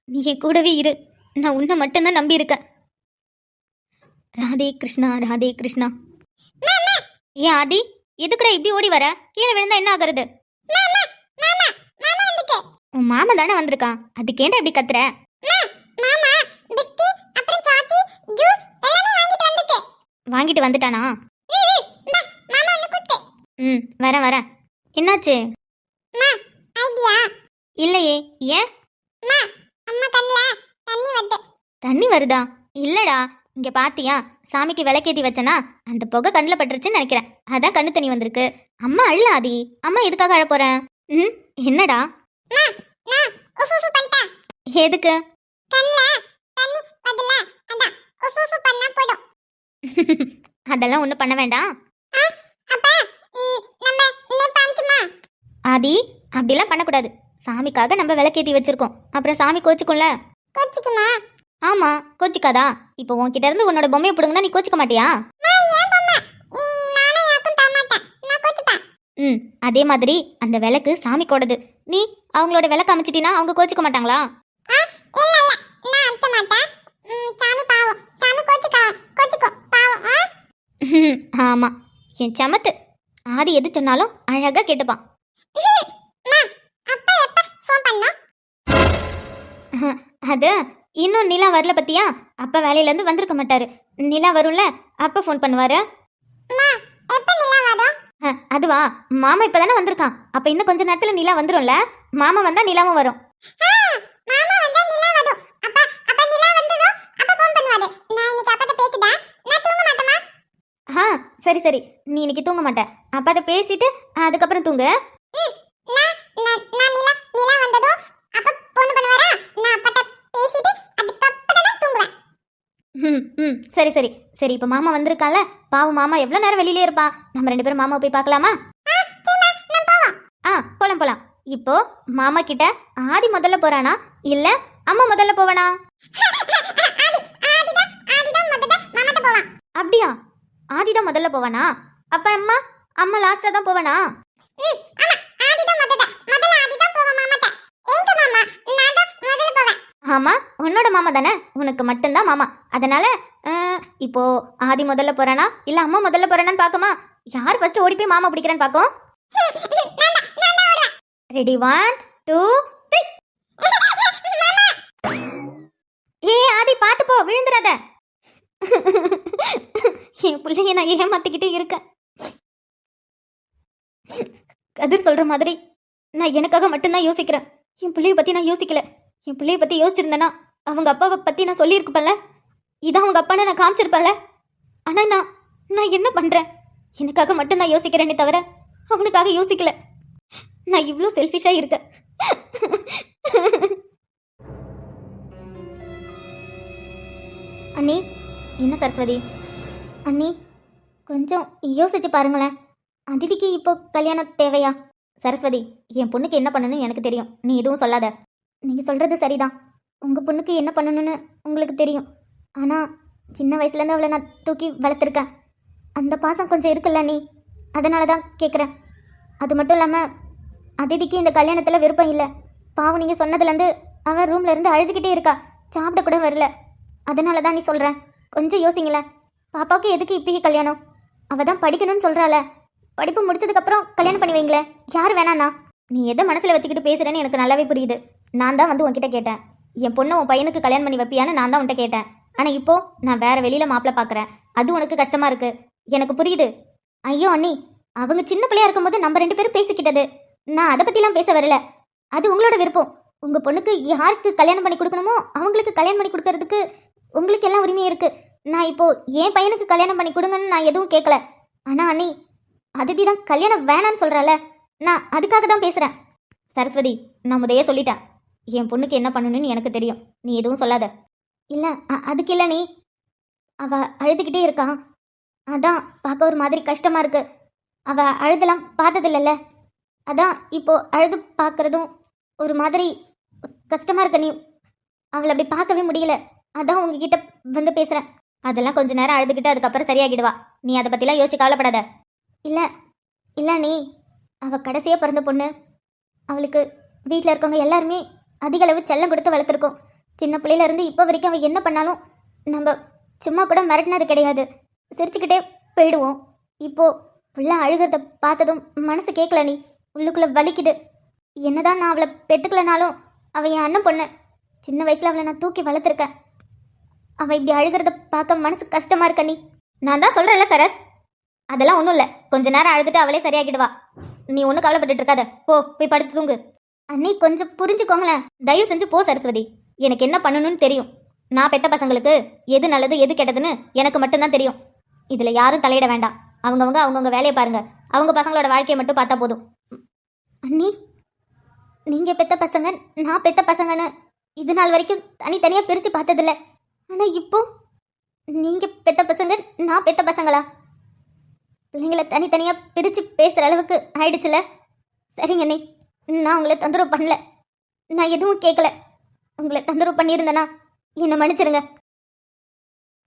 நீ என் கூடவே இரு. நான் உன்னை மட்டும்தான் நம்பி இருக்கேன். ராதே கிருஷ்ணா, ராதே கிருஷ்ணா. ஏன் ஆதி, எதுக்குடா இப்படி ஓடி வர? கீழே விழுந்தா என்ன ஆகுறது? உன் மாமா தானே வந்திருக்கான், அதுக்கேண்டா இப்படி கத்துற? வாங்கிட்டு வந்துட்டானா? ம், வரேன் வரேன். என்னாச்சு? இல்லையே, ஏன்? தண்ணி வருதா? இல்லடா, இங்க பாத்தியா, சாமிக்கு விளக்கேத்தி வச்சனா அந்த புகை கண்ணில் பட்டுருச்சுன்னு நினைக்கிறேன். அதான் கண்ணு தண்ணி வந்திருக்கு. அம்மா அழல ஆதி. அம்மா எதுக்காக அழ போறேன்? ம், என்னடா? எதுக்கு? அதெல்லாம் ஒன்றும் பண்ண வேண்டாம் ஆதி. அப்படிலாம் பண்ணக்கூடாது. சாமிக்காக நம்ம விளக்கேத்தி வச்சிருக்கோம், அப்புறம் சாமி கோச்சுக்கும்ல. ஆமா, கோச்சிக்காதா? இப்போ உன்கிட்ட இருந்து உன்னோட பொம்மையை பிடுங்கன்னா நீ கோச்சிக்க மாட்டியா? ம், அதே மாதிரி அந்த விளக்கு சாமி கோடது. நீ அவங்களோட விளக்கு அமைச்சிட்டினா அவங்க கோச்சிக்க மாட்டாங்களா? ஆமா, என் சமத்து. ஆதி எது சொன்னாலும் அழகா கேட்டுப்பான். அது இன்னும் நிலா வரல பத்தியா? அப்பா வேலையில இருந்து வந்திருக்க மாட்டாரு. நிலா வரும்ல, அப்ப ஃபோன் பண்ணுவாரு. அதுவா, மாமா இப்பதானே வந்திருக்கான். அப்ப இன்னும் கொஞ்ச நேரத்துல நிலா வந்துரும்ல. மாமா வந்தா நிலாவும் வரும். சரி சரி, நீ இன்னைக்கு தூங்க மாட்ட. அப்பாட்ட பேசிட்டு அதுக்கப்புறம் தூங்கு. ம், சரி சரி சரி. இப்போ மாமா வந்திருக்கால, பாவம் மாமா எவ்வளோ நேரம் வெளியிலே இருப்பான். நம்ம 2 பேரும் மாமாவை போய் பார்க்கலாமா? போலாம் போலாம். இப்போ மாமா கிட்ட ஆதி முதல்ல போறானா இல்ல அம்மா முதல்ல போவனா? அப்படியா? ஆதிதான் முதல்ல போவானா? அப்ப அம்மா அம்மா லாஸ்டா தான் போவனா? ஆமா நான் தான் முதல்ல போவேன். ஆமா உன்னோட மாமா தானே, உனக்கு மட்டும்தான் மாமா. அதனால இப்போ ஆதி முதல்ல போறானா இல்ல அம்மா முதல்ல போறானான்னு பாக்குமா? யார் ஃபர்ஸ்ட் ஓடி போய் மாமா பிடிக்கிறேன்னு பாக்கும். ரெடி 1 2 3. ஏ ஆதி பாத்து போ, விழுந்துடாத. என் பிள்ளைய நான் ஏமாத்திக்கிட்டே இருக்கேன். கதிர் சொல்ற மாதிரி நான் எனக்காக மட்டும்தான் யோசிக்கிறேன். என் பிள்ளைய பத்தி நான் யோசிக்கல. என் பிள்ளைய பத்தி யோசிச்சிருந்தேன்னா அவங்க அப்பாவை பத்தி நான் சொல்லியிருக்கப்பல, இதான் அவங்க அப்பான்னு நான் காமிச்சிருப்பேன்ல. ஆனா நான் என்ன பண்றேன்? எனக்காக மட்டும் நான் யோசிக்கிறேனே தவிர அவனுக்காக யோசிக்கல. நான் இவ்வளோ செல்ஃபிஷா இருக்கேன். அண்ணி, என்ன சரஸ்வதி? அண்ணி கொஞ்சம் யோசிச்சு பாருங்களேன். அதிதிக்கு இப்போ கல்யாணம் தேவையா? சரஸ்வதி, என் பொண்ணுக்கு என்ன பண்ணணும்னு எனக்கு தெரியும், நீ எதுவும் சொல்லாத. நீங்க சொல்றது சரிதான், உங்க பொண்ணுக்கு என்ன பண்ணணும்னு உங்களுக்கு தெரியும். ஆனா சின்ன வயசுலேருந்து அவளை நான் தூக்கி வளர்த்துருக்கேன். அந்த பாசம் கொஞ்சம் இருக்குல்ல நீ, அதனால தான் கேட்குறேன். அது மட்டும் இல்லாமல் அதிதிக்கு இந்த கல்யாணத்தில் விருப்பம் இல்லை. பாவம், நீங்கள் சொன்னதுலேருந்து அவன் ரூம்ல இருந்து அழுதுகிட்டே இருக்கா, சாப்பிட கூட வரல. அதனால தான் நீ சொல்கிறேன், கொஞ்சம் யோசிங்களேன். பாப்பாவுக்கு எதுக்கு இப்பயே கல்யாணம்? அவள் தான் படிக்கணும்னு சொல்கிறாள. படிப்பு முடிச்சதுக்கப்புறம் கல்யாணம் பண்ணி வைங்களேன், யார் வேணாண்ணா? நீ எதை மனசில் வச்சுக்கிட்டு பேசுகிறேன்னு எனக்கு நல்லாவே புரியுது. நான் தான் வந்து உன்கிட்ட கேட்டேன், என் பொண்ணை உன் பையனுக்கு கல்யாணம் பண்ணி வைப்பியான்னு நான் தான் உன்கிட்ட கேட்டேன். ஆனால் இப்போ நான் வேற வெளியில் மாப்பிள்ளை பார்க்குறேன், அது உனக்கு கஷ்டமாக இருக்கு, எனக்கு புரியுது. ஐயோ அண்ணி, அவங்க சின்ன பிள்ளையா இருக்கும்போது நம்ம 2 பேரும் பேசிக்கிட்டது, நான் அதை பற்றிலாம் பேச வரல. அது உங்களோட விருப்பம். உங்கள் பொண்ணுக்கு யாருக்கு கல்யாணம் பண்ணி கொடுக்கணுமோ அவங்களுக்கு கல்யாணம் பண்ணி கொடுக்கறதுக்கு உங்களுக்கு எல்லாம் உரிமையும் இருக்கு. நான் இப்போ என் பையனுக்கு கல்யாணம் பண்ணி கொடுங்கன்னு நான் எதுவும் கேட்கல. ஆனால் அண்ணி, அதிதி தான் கல்யாணம் வேணான்னு சொல்கிறால, நான் அதுக்காக தான் பேசுகிறேன். சரஸ்வதி, நான் முதையே சொல்லிட்டேன், என் பொண்ணுக்கு என்ன பண்ணணும்னு எனக்கு தெரியும், நீ எதுவும் சொல்லாத. இல்லை அதுக்கு இல்லை நீ, அவள் அழுதுகிட்டே இருக்கான், அதான் பார்க்க ஒரு மாதிரி கஷ்டமாக இருக்கு. அவள் அழுதெல்லாம் பார்த்ததில்லல்ல, அதான் இப்போ அழுது பார்க்குறதும் ஒரு மாதிரி கஷ்டமாக இருக்கு. நீ அவளை அப்படி பார்க்கவே முடியல, அதான் உங்ககிட்ட வந்து பேசுகிறேன். அதெல்லாம் கொஞ்ச நேரம் அழுதுகிட்டு அதுக்கப்புறம் சரியாகிடுவா, நீ அதை பற்றிலாம் யோசிச்சு கவலைப்படாத. இல்லை இல்லை நீ, அவள் கடைசியாக பிறந்த பொண்ணு, அவளுக்கு வீட்டில் இருக்கவங்க எல்லாருமே அதிக அளவு செல்லம் கொடுத்து வளர்த்துருக்கோம். சின்ன பிள்ளையிலேருந்து இப்போ வரைக்கும் அவள் என்ன பண்ணாலும் நம்ம சும்மா கூட மிரட்டினது கிடையாது, சிரிச்சுக்கிட்டே போயிடுவோம். இப்போது பிள்ளை அழுகிறத பார்த்ததும் மனசு கேட்கல நீ, உள்ளுக்குள்ளே வலிக்குது. என்னதான் நான் அவளை பெற்றுக்கலனாலும் அவள் என் அண்ணன் பொண்ணு, சின்ன வயசில் அவளை நான் தூக்கி வளர்த்துருக்கேன். அவள் இப்படி அழுகிறத பார்க்க மனசு கஷ்டமாக இருக்க நீ. நான் தான் சொல்கிறேன்ல சரஸ், அதெல்லாம் ஒன்றும் இல்லை, கொஞ்ச நேரம் அழுதுட்டு அவளே சரியாகிடுவா, நீ ஒன்றும் கவலைப்பட்டு இருக்காத, போய் படுத்து தூங்கு. அண்ணி கொஞ்சம் புரிஞ்சுக்கோங்களேன், தயவு செஞ்சு போ சரஸ்வதி. எனக்கு என்ன பண்ணணும்னு தெரியும். நான் பெத்த பசங்களுக்கு எது நல்லது எது கெட்டதுன்னு எனக்கு மட்டும்தான் தெரியும். இதில் யாரும் தலையிட வேண்டாம். அவங்கவுங்க வேலையை பாருங்க, அவங்க பசங்களோட வாழ்க்கையை மட்டும் பார்த்தா போதும். அண்ணி, நீங்கள் பெத்த பசங்க நான் பெத்த பசங்கன்னு இது நாள் வரைக்கும் தனித்தனியாக பிரித்து பார்த்ததில்ல. ஆனால் இப்போ நீங்கள் பெத்த பசங்க நான் பெத்த பசங்களா? பிள்ளைங்களை தனித்தனியாக பிரித்து பேசுகிற அளவுக்கு ஆயிடுச்சுல. சரிங்க அண்ணி, நான் உங்களை தொந்தரவு பண்ணல, நான் எதுவும் கேட்கல. உங்களை தொந்தரவு பண்ணியிருந்தேனா என்னை மன்னிச்சிருங்க.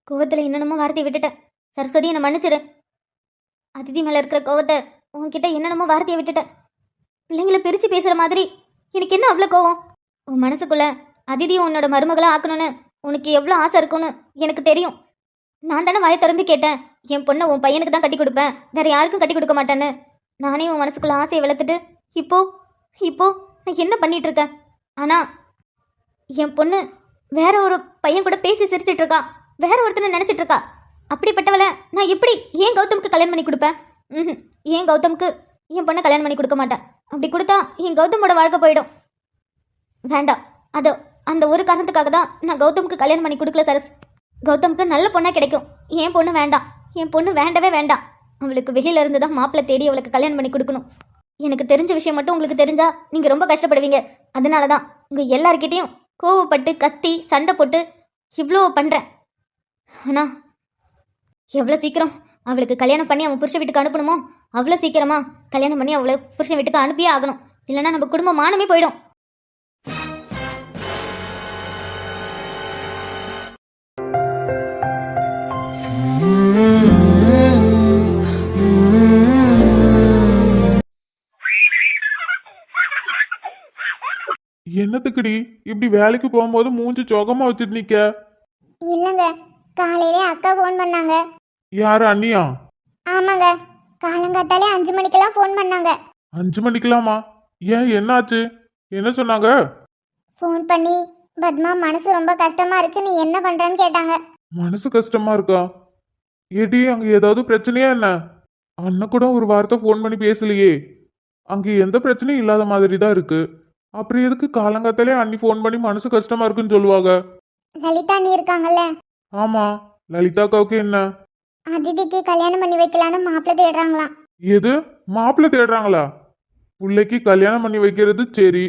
கோவத்தில் என்னென்னமோ வார்த்தையை விட்டுட்டேன். சரஸ்வதி, என்னை மன்னிச்சிரு. அதிதி மேலே இருக்கிற கோவத்தை உன்கிட்ட என்னென்னமோ வார்த்தையை விட்டுட்டேன். பிள்ளைங்களை பிரித்து பேசுகிற மாதிரி எனக்கு என்ன அவ்வளோ கோவம்? உன் மனசுக்குள்ள அதிதியை உன்னோட மருமகளாக ஆக்கணும்னு உனக்கு எவ்வளோ ஆசை இருக்குன்னு எனக்கு தெரியும். நான் தானே வாயை திறந்து கேட்டேன், என் பொண்ணை உன் பையனுக்கு தான் கட்டி கொடுப்பேன், வேற யாருக்கும் கட்டி கொடுக்க மாட்டேன்னு. நானே உன் மனசுக்குள்ள ஆசையை வளர்த்துட்டு இப்போ நான் என்ன பண்ணிட்டு இருக்கேன்? ஆனால் என் பொண்ணு வேற ஒரு பையன் கூட பேசி சிரிச்சிட்டு இருக்கா, வேற ஒருத்தனை நினச்சிட்டு இருக்கா. அப்படிப்பட்டவளை நான் எப்படி ஏன் கௌதமுக்கு கல்யாணம் பண்ணி கொடுப்பேன்? ஏன் கௌதமுக்கு என் பொண்ணை கல்யாணம் பண்ணி கொடுக்க மாட்டேன். அப்படி கொடுத்தா என் கௌதமோட வாழ்க்கை போயிடும். வேண்டாம், அது அந்த ஒரு காரணத்துக்காக தான் நான் கௌதமுக்கு கல்யாணம் பண்ணி கொடுக்கல சரஸ். கௌதமுக்கு நல்ல பொண்ணாக கிடைக்கும், என் பொண்ணு வேண்டாம். என் பொண்ணு வேண்டவே வேண்டாம். அவளுக்கு வெளியில இருந்து தான் மாப்பிள்ளை தேடி அவளுக்கு கல்யாணம் பண்ணி கொடுக்கணும். எனக்கு தெரிஞ்ச விஷயம் மட்டும் உங்களுக்கு தெரிஞ்சா நீங்கள் ரொம்ப கஷ்டப்படுவீங்க. அதனால தான் உங்கள் எல்லார்கிட்டையும் கோவப்பட்டு கத்தி சண்டை போட்டு இவ்வளோ பண்ணுறேன். ஆனால் எவ்வளோ சீக்கிரம் அவளுக்கு கல்யாணம் பண்ணி அவன் புருஷன் வீட்டுக்கு அனுப்பணுமோ அவ்வளோ சீக்கிரமா கல்யாணம் பண்ணி அவளை புருஷன் வீட்டுக்கு அனுப்பியே ஆகணும். இல்லைன்னா நம்ம குடும்பம் மானமே போயிடும். என்னத்துக்குடி என்னடி இப்படி வேலைக்கு போகும்போது மூஞ்சி சோகமா வச்சுட்டு நிக்க? இல்லைங்க, காலையிலே அக்கா ஃபோன் பண்ணாங்க. யாரு, அண்ணியா? ஆமாங்க, காலங்காத்தாலே 5 மணிக்கெல்லாம் ஃபோன் பண்ணாங்க. 5 மணிக்கலாமா? ஏன், என்னாச்சு? என்ன சொன்னாங்க? ஃபோன் பண்ணி பத்மா மனசு ரொம்ப கஷ்டமா இருக்கு, நீ என்ன பண்றன்னு கேட்டாங்க. மனசு கஷ்டமா இருக்கா? ஏடி, அங்க ஏதாவது பிரச்சனையா என்ன? அண்ணன் கூட ஒரு வார்த்தை ஃபோன் பண்ணி பேசலையே. அங்க எந்த பிரச்சனையும் இல்லாத மாதிரி தான் இருக்கு. அப்புறம் எதுக்கு காலங்காத்தாலே அண்ணி ஃபோன் பண்ணி மனசு கஷ்டமா இருக்குன்னு சொல்லுவாங்க? லலிதா நீ இருக்காங்கல்ல, ஆமா, லலிதாக்காவுக்கு என்ன? அதிதிக்கு கல்யாணம் பண்ணி வைக்கலான்னு மாப்பிள்ளை தேடுறாங்களாம். எது, மாப்பிள்ளை தேடுறாங்களா? பிள்ளைக்கு கல்யாணம் பண்ணி வைக்கிறது சரி,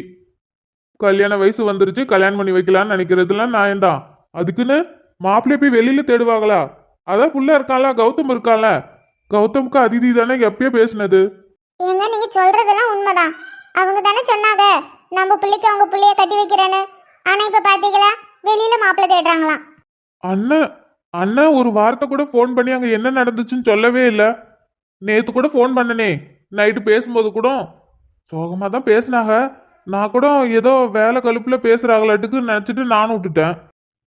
கல்யாண வயசு வந்துருச்சு, கல்யாணம் பண்ணி வைக்கலான்னு நினைக்கிறதுலாம் நியாயம்தான். அதுக்குன்னு மாப்பிள்ளை போய் வெளியில தேடுவாங்களா? அதான் புள்ள இருக்கான்ல, கௌதம் இருக்கான்ல. கௌதமுக்கு அதிதி தானே எப்பயோ பேசுனது. ஏங்க நீங்க சொல்றதெல்லாம் உண்மைதான். அவங்க தானே சொன்னாங்க நம்ம பிள்ளைக்கு அவங்க பிள்ளைய கட்டி வைக்கிறேன்னு. ஆனா இப்ப பாத்தீங்களா, வெளியில மாப்பிள்ளை தேடுறாங்களாம். அண்ணன் அண்ணன் ஒரு வார்த்தை கூட ஃபோன் பண்ணி அங்க என்ன நடந்துச்சுன்னு சொல்லவே இல்லை. நேத்து கூட ஃபோன் பண்ணனே, நைட்டு பேசும்போது கூட சோகமா தான் பேசினாங்க. நான் கூட ஏதோ வேலை கழுப்புல பேசுறாங்களாட்டுக்கு நினைச்சிட்டு நானும் விட்டுட்டேன்.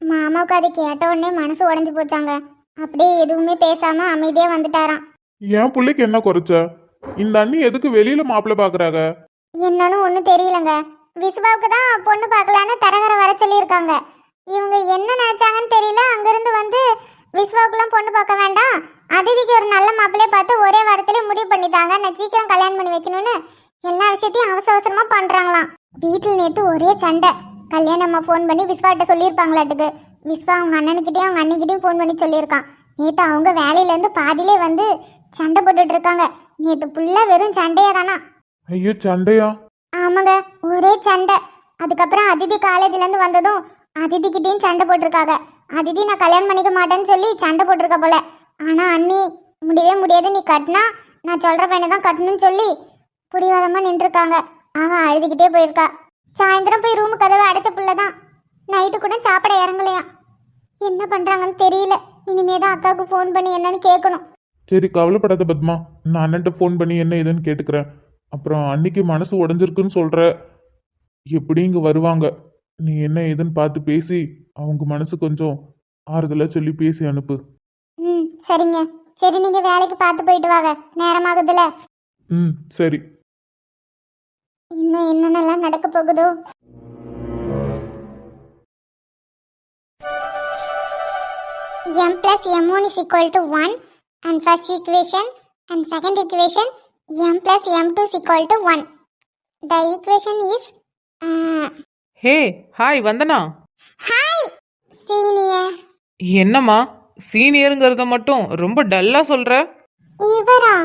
மாமாவுக்கு அது கேட்ட உடனே மனசு உடைஞ்சு போச்சாங்க. அப்படியே எதுவுமே பேசாம அமைதியா வந்துட்டாராம். என் பிள்ளைக்கு என்ன குறைச்ச? இந்த அண்ணி எதுக்கு வெளியில மாப்பிள்ளை பாக்குறாங்க? என்னன்னு ஒன்றும் தெரியலங்க. விசுவாவுக்கு தான் பொண்ணு பார்க்கலான்னு தரகரை வர சொல்லியிருக்காங்க. இவங்க என்ன நினைச்சாங்கன்னு தெரியல. அங்கிருந்து வந்து விசுவாவுக்குலாம் பொண்ணு பார்க்க வேண்டாம், அதிதிக்கு ஒரு நல்ல மாப்பிள்ளைய பார்த்து ஒரே வாரத்திலே முடிவு பண்ணிட்டாங்க, நான் சீக்கிரம் கல்யாணம் பண்ணி வைக்கணும்னு எல்லா விஷயத்தையும் அவசர அவசரமா பண்றாங்களாம். வீட்டில் நேற்று ஒரே சண்டை. கல்யாணம்மா ஃபோன் பண்ணி விஸ்வாட்ட சொல்லியிருப்பாங்களாட்டுக்கு. விஸ்வா அவங்க அண்ணனுக்கிட்டையும் அவங்க அண்ணிக்கிட்டையும் ஃபோன் பண்ணி சொல்லியிருக்கான். நேற்று அவங்க வேலையிலேருந்து பாதியிலே வந்து சண்டை போட்டுட்டு இருக்காங்க. நேற்று ஃபுல்லாக வெறும் சண்டையா தானா? ஐயோ, சண்டையா? ஆமாங்க, ஒரே சண்டை. அதுக்கப்புறம் அதிதி காலேஜ்லேருந்து வந்ததும் அதிதிக்கிட்டையும் சண்டை போட்டிருக்காங்க. அதிதி நான் கல்யாணம் பண்ணிக்க மாட்டேன்னு சொல்லி சண்டை போட்டிருக்க போல. ஆனால் அண்ணி முடியவே முடியாது, நீ கட்டினா நான் சொல்கிற பையனை தான் கட்டணும்னு சொல்லி பிடிவாதமாக நின்றுருக்காங்க. அவன் அழுதுகிட்டே போயிருக்கா. சாயந்தரம் போய் ரூமு கதவை அடைச்ச புள்ள தான். நைட்டு கூட சாப்பிட இறங்கலையாம். என்ன பண்ணுறாங்கன்னு தெரியல. இனிமே தான் அக்காவுக்கு ஃபோன் பண்ணி என்னன்னு கேட்கணும். சரி, கவலைப்படாத பத்மா, நான் அண்ணன்ட்ட ஃபோன் பண்ணி என்ன ஏதுன்னு கேட்டுக்கிறேன். அப்புறம் அன்னைக்கு மனசு உடஞ்சிருக்குன்னு சொல்ற, எப்படி இங்க வருவாங்க, நீ என்ன ஏதுன்னு பார்த்து பேசி அவங்க மனசு கொஞ்சம் ஆறுதலா சொல்லி பேசி அனுப்பு. ம் சரிங்க. சரி, நீங்கள் வேலைக்கு பார்த்து போயிட்டு வாங்க, நேரமாகுதுல. ம் சரி. இன்னும் என்னென்னலாம் நடக்க போகுதோ. m plus m1 is equal to 1 and first equation and second equation m plus m2 is equal to 1. The equation is hey, hi Vandana. hi senior. என்னம்மா சீனியருங்கிறத மட்டும் ரொம்ப டல்லா சொல்ற? இவரா?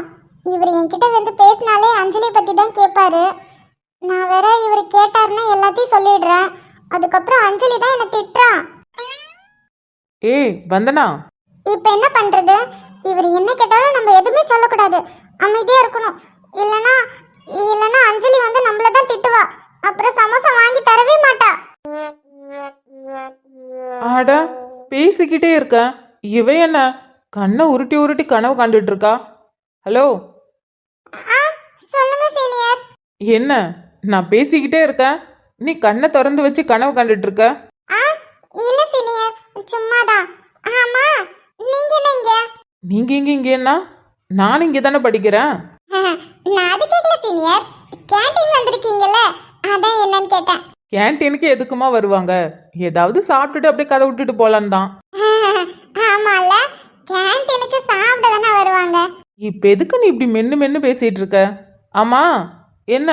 இவர் என்கிட்ட வந்து பேசினாலே அஞ்சலி பத்தி தான் கேட்பாரு. நான் வேற இவர் கேட்டாருன்னா எல்லாத்தையும் சொல்லிடுறேன். அதுக்கப்புறம் அஞ்சலி தான் என்னை திட்டுறான். ஏய் வந்தனா, இப்போ என்ன பண்றது? இவர் என்ன கேட்டாலும் நம்ம எதுவுமே சொல்லக்கூடாது, அமைதியா இருக்கணும். இல்லனா இல்லனா அஞ்சலி வந்து நம்மள தான் திட்டுவா. அப்புறம் சமோசா வாங்கி தரவே மாட்டா. ஆட பேசிக்கிட்டே இருக்க, இவ என்ன கண்ணை உருட்டி உருட்டி கனவு கண்டுட்டு இருக்கா? ஹலோ, சொல்லுங்க சீனியர். என்ன நான் பேசிக்கிட்டே இருக்கேன், நீ கண்ணை திறந்து வச்சு கனவு கண்டுட்டு இருக்க? இல்ல சீனியர், சும்மாதான். ஆமா, நீங்க என்ன இங்க? நீங்க இங்கேன்னா நான் இங்கே தானே படிக்கிறேன். நான் அது கேட்கல சீனியர். கேண்டீன் வந்திருக்கீங்கல்ல, அதான் என்னன்னு கேட்டேன். கேன்டீனுக்கு எதுக்குமா வருவாங்க? ஏதாவது சாப்பிட்டுட்டு அப்படியே கதை விட்டுட்டு போலான்னு தான். ஆமால, கேண்டீனுக்கு சாப்பிட தானே வருவாங்க. இப்போ எதுக்கு நீ இப்படி மென்னு மென்னு பேசிட்டு இருக்க? ஆமா, என்ன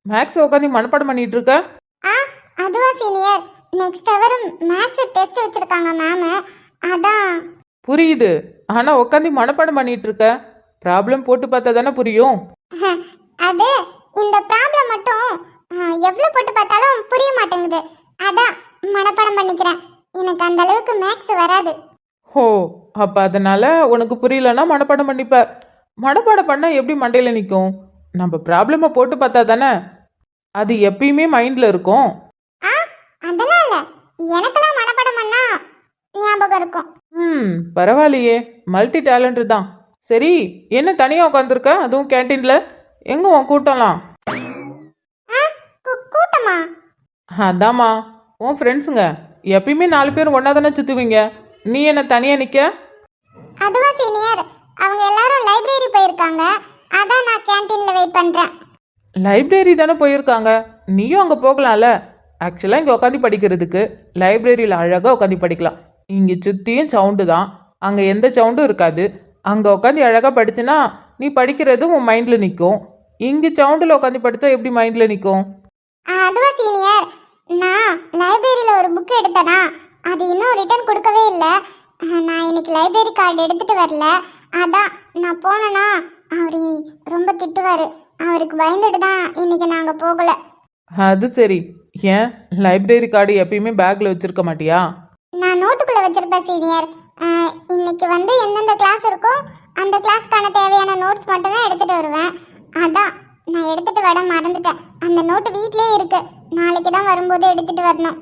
மேக்ஸ் உட்காந்து மனப்பாடம் பண்ணிட்டு இருக்க? அதுவா சீனியர், நெக்ஸ்ட் அவர் மேக்ஸ் டெஸ்ட் வச்சிருக்காங்க மேம், அதான். புரியுது, ஆனா உட்காந்து மனப்பாடம் பண்ணிட்டு இருக்க. ப்ராப்ளம் போட்டு பார்த்தா தானே புரியும். அது இந்த ப்ராப்ளம் மட்டும் எவ்வளவு போட்டு பார்த்தாலும் புரிய மாட்டேங்குது, அதான் மனப்பாடம் பண்ணிக்கிறேன். எனக்கு அந்த அளவுக்கு மேக்ஸ் வராது. ஓ, அப்ப அதனால உனக்கு புரியலன்னா மனப்பாடம் பண்ணிப்ப. மனப்பாடம் பண்ணா எப்படி மண்டையில நிற்கும்? நம்ம ப்ராப்ளமை போட்டு பார்த்தா தானே அது எப்பயுமே மைண்ட்ல இருக்கும். அதெல்லாம் இல்ல, எனக்கெல்லாம் மனப்பாடம் பண்ணா ஞாபகம் இருக்கும். பரவாயில்லையே, மல்டி டேலண்ட் தான். சரி, என்ன தனியாக உட்காந்துருக்க, அதுவும் கேன்டீன்ல? எங்க உன் கூட்டம்லாம்? கூட்டமா? அதாம்மா உன் ஃப்ரெண்ட்ஸுங்க எப்பயுமே 4 பேர் ஒன்றா தானே சுற்றுவீங்க. நீ என்ன தனியாக நிற்க? அதுவா சீனியர், அவங்க எல்லாரும் லைப்ரரி போயிருக்காங்க. அதான் நான் கேண்டீன்ல வெயிட் பண்றேன். லைப்ரரி தானே போயிருக்காங்க, நீயும் அங்கே போகலாம்ல. ஆக்சுவலாக இங்கே உட்காந்து படிக்கிறதுக்கு லைப்ரரியில் அழகாக உட்காந்து படிக்கலாம். இங்கே சுற்றியும் சவுண்டு தான், அங்கே எந்த சவுண்டும் இருக்காது. அங்கே உட்காந்து அழகாக படிச்சுனா நீ படிக்கிறது உன் மைண்டில் நிற்கும். இங்கே சவுண்டில் உட்காந்து படித்தா எப்படி மைண்டில் நிற்கும்? அதுவா சீனியர், நான் லைப்ரரியில ஒரு புக் எடுத்தேனா, அது இன்னும் ரிட்டர்ன் கொடுக்கவே இல்லை. நான் இன்னைக்கு லைப்ரரி கார்டு எடுத்துட்டு வரல. அதான் நான் போனேனா அவரு ரொம்ப திட்டுவாரு. அவருக்கு பயந்துட்டு தான் இன்னைக்கு நாங்க போகல. அது சரி, ஏன் லைப்ரரி கார்டு எப்பயுமே பேக்கில் வச்சுருக்க மாட்டியா? நான் நோட்டுக்குள்ள வச்சிருப்பேன் சீனியர். இன்னைக்கு வந்து எந்தெந்த கிளாஸ் இருக்கோ அந்த கிளாஸ்க்கான தேவையான நோட்ஸ் மட்டும் தான் எடுத்துட்டு வருவேன். அதான் நான் எடுத்துட்டு வர மறந்துட்டேன். அந்த நோட்டு வீட்லயே இருக்கு, நாளைக்கு தான் வரும்போது எடுத்துட்டு வரணும்.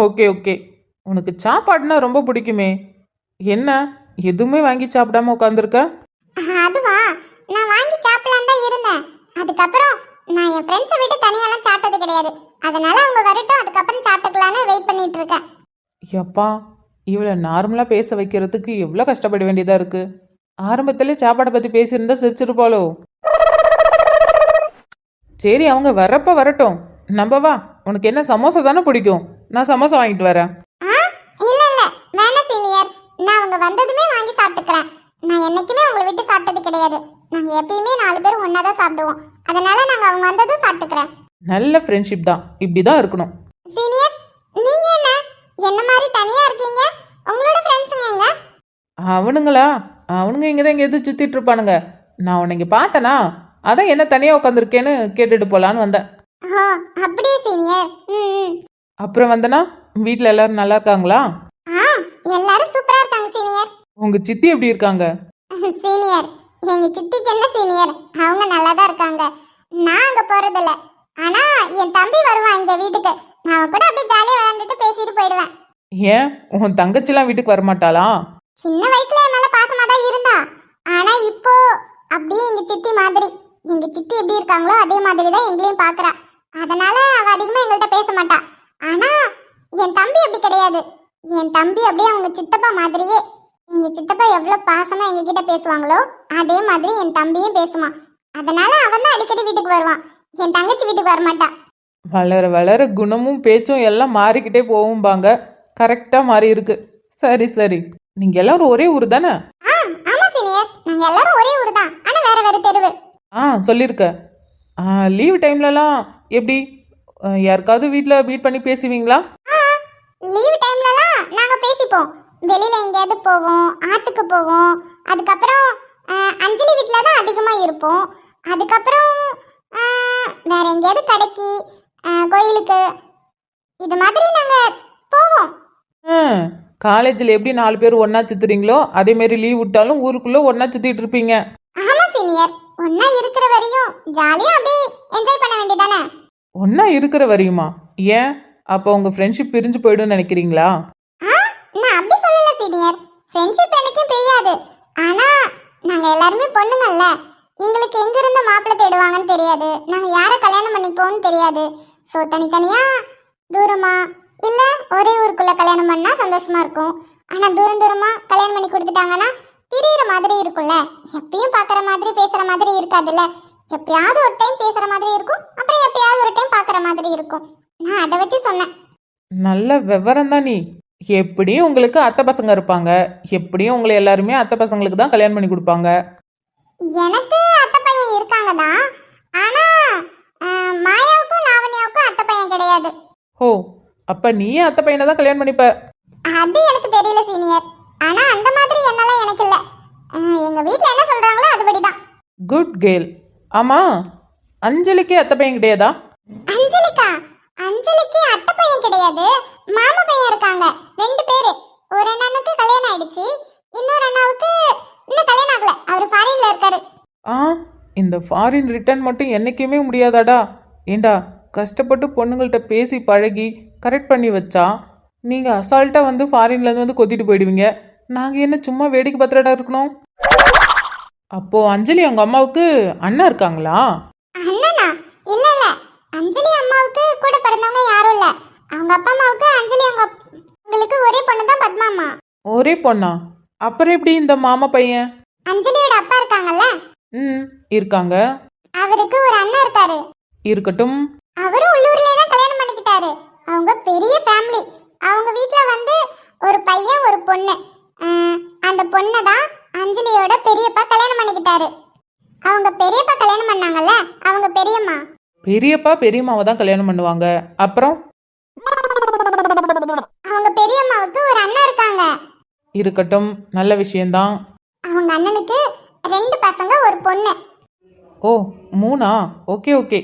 Okay okay. உனக்கு சாப்பாடுனா ரொம்ப பிடிக்குமே, என்ன எதுவுமே வாங்கி சாப்பிடாம உட்காந்துருக்க? அதுவா, நான் வாங்கி சாப்பிடலாம் தான் இருந்தேன். அதுக்கப்புறம் நான் என் ஃப்ரெண்ட்ஸை விட்டு தனியாலாம் சாப்பிட்டது கிடையாது. அதனால அவங்க வரட்டும், அதுக்கப்புறம் சாப்பிட்டுக்கலான்னு வெயிட் பண்ணிட்டு இருக்கேன். எப்பா, இவளை நார்மலாக பேச வைக்கிறதுக்கு எவ்வளோ கஷ்டப்பட வேண்டியதாக இருக்கு. ஆரம்பத்திலே சாப்பாடை பற்றி பேசியிருந்தா சிரிச்சிருப்பாளோ. சரி, அவங்க வரப்ப வரட்டும், நம்ம வா. உனக்கு என்ன சமோசா தானே பிடிக்கும், நான் சமோசா வாங்கிட்டு வரேன். இல்ல இல்ல வேணாம் சீனியர், நான் அவங்க வந்ததுமே வாங்கி சாப்பிட்டுக்கிறேன். நான் என்னைக்குமே உங்களை விட்டு சாப்பிட்டது கிடையாது. நாங்க எப்பயுமே 4 பேரும் ஒண்ணா தான் சாப்பிடுவோம். அதனால நாங்க அவங்க வந்ததும் சாப்பிட்டுக்கிறேன். நல்ல ஃப்ரெண்ட்ஷிப் தான், இப்படி தான் இருக்கணும். சீனியர், நீங்க என்ன மாதிரி தனியா இருக்கீங்க? உங்களோட ஃப்ரெண்ட்ஸுங்க எங்க? அவனுங்களா? அவனுங்க இங்கே தான் எங்கேயாவது சுற்றிட்டு இருப்பானுங்க. நான் உன்னை இங்கே பார்த்தனா, அதான் என்ன தனியாக உட்காந்துருக்கேன்னு கேட்டுட்டு போகலான்னு வந்தேன். ஓ அப்படியே சீனியர். அப்புறம் வந்தனா, வீட்டில் எல்லாரும் நல்லா இருக்காங்களா? எல்லாரும் சூப்பரா இருக்காங்க சீனியர். உங்கள் சித்தி எப்படி இருக்காங்க? சீனியர், எங்க சித்திக்கு என்ன சீனியர், அவங்க நல்லா தான் இருக்காங்க. நான் அங்க போறதில்ல. ஆனா என் தம்பி வருவான் இங்க வீட்டுக்கு. நான் அவன் கூட அப்படியே ஜாலியா விளையாண்டுட்டு பேசிட்டு போயிடுவேன். ஏன் உன் தங்கச்சிலாம் வீட்டுக்கு வரமாட்டாளா? சின்ன வயசுல என் மேல பாசமா தான் இருந்தா. ஆனா இப்போ அப்படியே எங்க சித்தி மாதிரி. எங்க சித்தி எப்படி இருக்காங்களோ அதே மாதிரி தான் எங்களையும் பாக்குறா. அதனால அவ அதிகமா எங்கள்கிட்ட பேச மாட்டா. ஆனா என் தம்பி அப்படி கிடையாது. என் தம்பி அப்படியே அவங்க சித்தப்பா மாதிரியே. எங்க சித்தப்பா எவ்வளவு பாசமா எங்க கிட்ட பேசுவாங்களோ அதே மாதிரி என் தம்பியும் பேசுவான். அதனால அவன் தான் அடிக்கடி வீட்டுக்கு வருவான். என் தங்கச்சி வீட்டுக்கு வரமாட்டா. வளர வளர குணமும் பேச்சும் எல்லாம் மாறிக்கிட்டே போகும்பாங்க. கரெக்டாக மாறி இருக்கு. சரி சரி, நீங்கள் எல்லாரும் ஒரே ஊர் தானே? ஆமா சீனியர், நாங்க எல்லாரும் ஒரே ஊர் தான். ஆனா வேற வேற தெருவு. சொல்லியிருக்க. லீவு டைம்லலாம் எப்படி யாருக்காவது வீட்டில் மீட் பண்ணி பேசுவீங்களா? லீவு டைம்லலாம் நாங்க பேசிப்போம். வெளியில எங்கேயாவது போவோம், ஆத்துக்கு போவோம். அதுக்கப்புறம் அஞ்சலி வீட்டில் தான் அதிகமா இருப்போம். அதுக்கப்புறம் வேற எங்கேயாவது கடைக்கு, கோயிலுக்கு, இது மாதிரி நாங்க போவோம். காலேஜில் எப்படி 4 பேர் ஒன்றா சுற்றுறீங்களோ அதேமாரி லீவ் விட்டாலும் ஊருக்குள்ளே ஒன்றா சுற்றிட்டு இருப்பீங்க. ஆமா சீனியர், ஒன்னா இருக்கிற வரையும் ஜாலியா அப்படியே என்ஜாய் பண்ண வேண்டியதானே. ஒன்றா இருக்கிற வரையுமா? ஏன் அப்போ உங்கள் ஃப்ரெண்ட்ஷிப் பிரிஞ்சு போயிடும்னு நினைக்கிறீங்களா? நான் அப்படி சொல்லல சீனியர். ஃப்ரெண்ட்ஷிப் எனக்கும் தெரியாது. ஆனா நாங்க எல்லாருமே பொண்ணுங்கல்ல, எங்களுக்கு எங்க இருந்து மாப்பிள்ளை தேடுவாங்கன்னு தெரியாது. நாங்க யாரை கல்யாணம் பண்ணிப்போம்னு தெரியாது. ஸோ தனித்தனியா தூரமா இல்ல ஒரே ஊருக்குள்ள கல்யாணம் பண்ணா சந்தோஷமா இருக்கும். ஆனா தூரம் தூரமா கல்யாணம் பண்ணி கொடுத்துட்டாங்கன்னா பிரியிற மாதிரி இருக்கும்ல. எப்பயும் பாக்குற மாதிரி பேசுற மாதிரி இருக்காதுல்ல. எப்பயாவது ஒரு டைம் பேசுற மாதிரி இருக்கும், அப்புறம் எப்பயாவது ஒரு டைம் பாக்குற மாதிரி இருக்கும். நான் அதை வச்சு சொன்னேன். நல்ல விவரம் தான் நீ. எப்படியும் உங்களுக்கு அத்தை பசங்க இருப்பாங்க, எப்படியும் உங்களை எல்லாருமே அத்தை பசங்களுக்கு தான் கல்யாணம் பண்ணி கொடுப்பாங்க. எனக்கு அத்தை பையன் இருக்காங்க தான். ஆனா மாயாவுக்கும் லாவண்யாவுக்கும் அத்தை பையன் கிடையாது. ஓ, அப்போ நீயே அத்தை பையனை தான் கல்யாணம் பண்ணிப்ப. அது எனக்கு தெரியல சீனியர். ஆனா அந்த மாதிரி என்னெல்லாம் எனக்கு இல்ல. எங்க வீட்ல என்ன சொல்றாங்களோ அதுபடிதான். Good girl. ஆமாம், அஞ்சலிக்கு அத்தை பையன் கிடையாதா? அஞ்சலிக்கா? அஞ்சலிக்கு அத்தை பையன் கிடையாது, மாமா பையன் இருக்காங்க 2 பேரு. ஒரு அண்ணனுக்கு கல்யாணம் ஆயிடுச்சு, இன்னொரு அண்ணாவுக்கு இன்னும் கல்யாணம் ஆகல. அவர் ஃபாரின்ல இருக்காரு. இந்த ஃபாரின் ரிட்டர்ன் மட்டும் என்னைக்குமே முடியாதாடா? ஏண்டா, கஷ்டப்பட்டு பொண்ணுங்கள்கிட்ட பேசி பழகி கரெக்ட் பண்ணி வச்சா நீங்கள் அசால்ட்டாக வந்து ஃபாரின்லேருந்து வந்து கொத்திட்டு போயிடுவீங்க. நாங்கள் என்ன சும்மா வேடிக்கை பார்த்துடா இருக்கணும்? அப்போது அஞ்சலி அவங்க அம்மாவுக்கு அண்ணா இருக்காங்களா? அண்ணனா? இல்ல இல்ல, அஞ்சலி அம்மாவுக்கு கூட பிறந்தவங்க யாரும் இல்ல. அவங்க அப்பா அம்மாவுக்கு அஞ்சலி அவங்களுக்கு ஒரே பொண்ணு தான் பத்மா அம்மா. ஒரே பொண்ணா? அப்புறம் எப்படி இந்த மாமா பையன்? அஞ்சலியோட அப்பா இருக்காங்கல்ல, ம், இருக்காங்க. அவருக்கு ஒரு அண்ணன் இருக்காரு. இருக்கட்டும். அவரும் உள்ளூர்லயே தான் கல்யாணம் பண்ணிக்கிட்டாரு. அவங்க பெரிய ஃபேமிலி. அவங்க வீட்ல வந்து ஒரு பையன் ஒரு பொண்ணு. அந்த பொண்ணை தான் அஞ்சலியோட பெரியப்பா கல்யாணம் பண்ணிக்கிட்டாரு. அவங்க பெரியப்பா கல்யாணம் பண்ணாங்கல்ல, அவங்க பெரியம்மா. பெரியப்பா பெரியம்மாவை தான் கல்யாணம் பண்ணுவாங்க. அப்புறம் அவங்க பெரியம்மாவுக்கு ஒரு அண்ணன் இருக்காங்க. இருக்கட்டும், நல்ல விஷயம்தான். அவங்க அண்ணனுக்கு 2 பசங்க ஒரு பொண்ணு. ஓ, 3ஆ? Okay okay.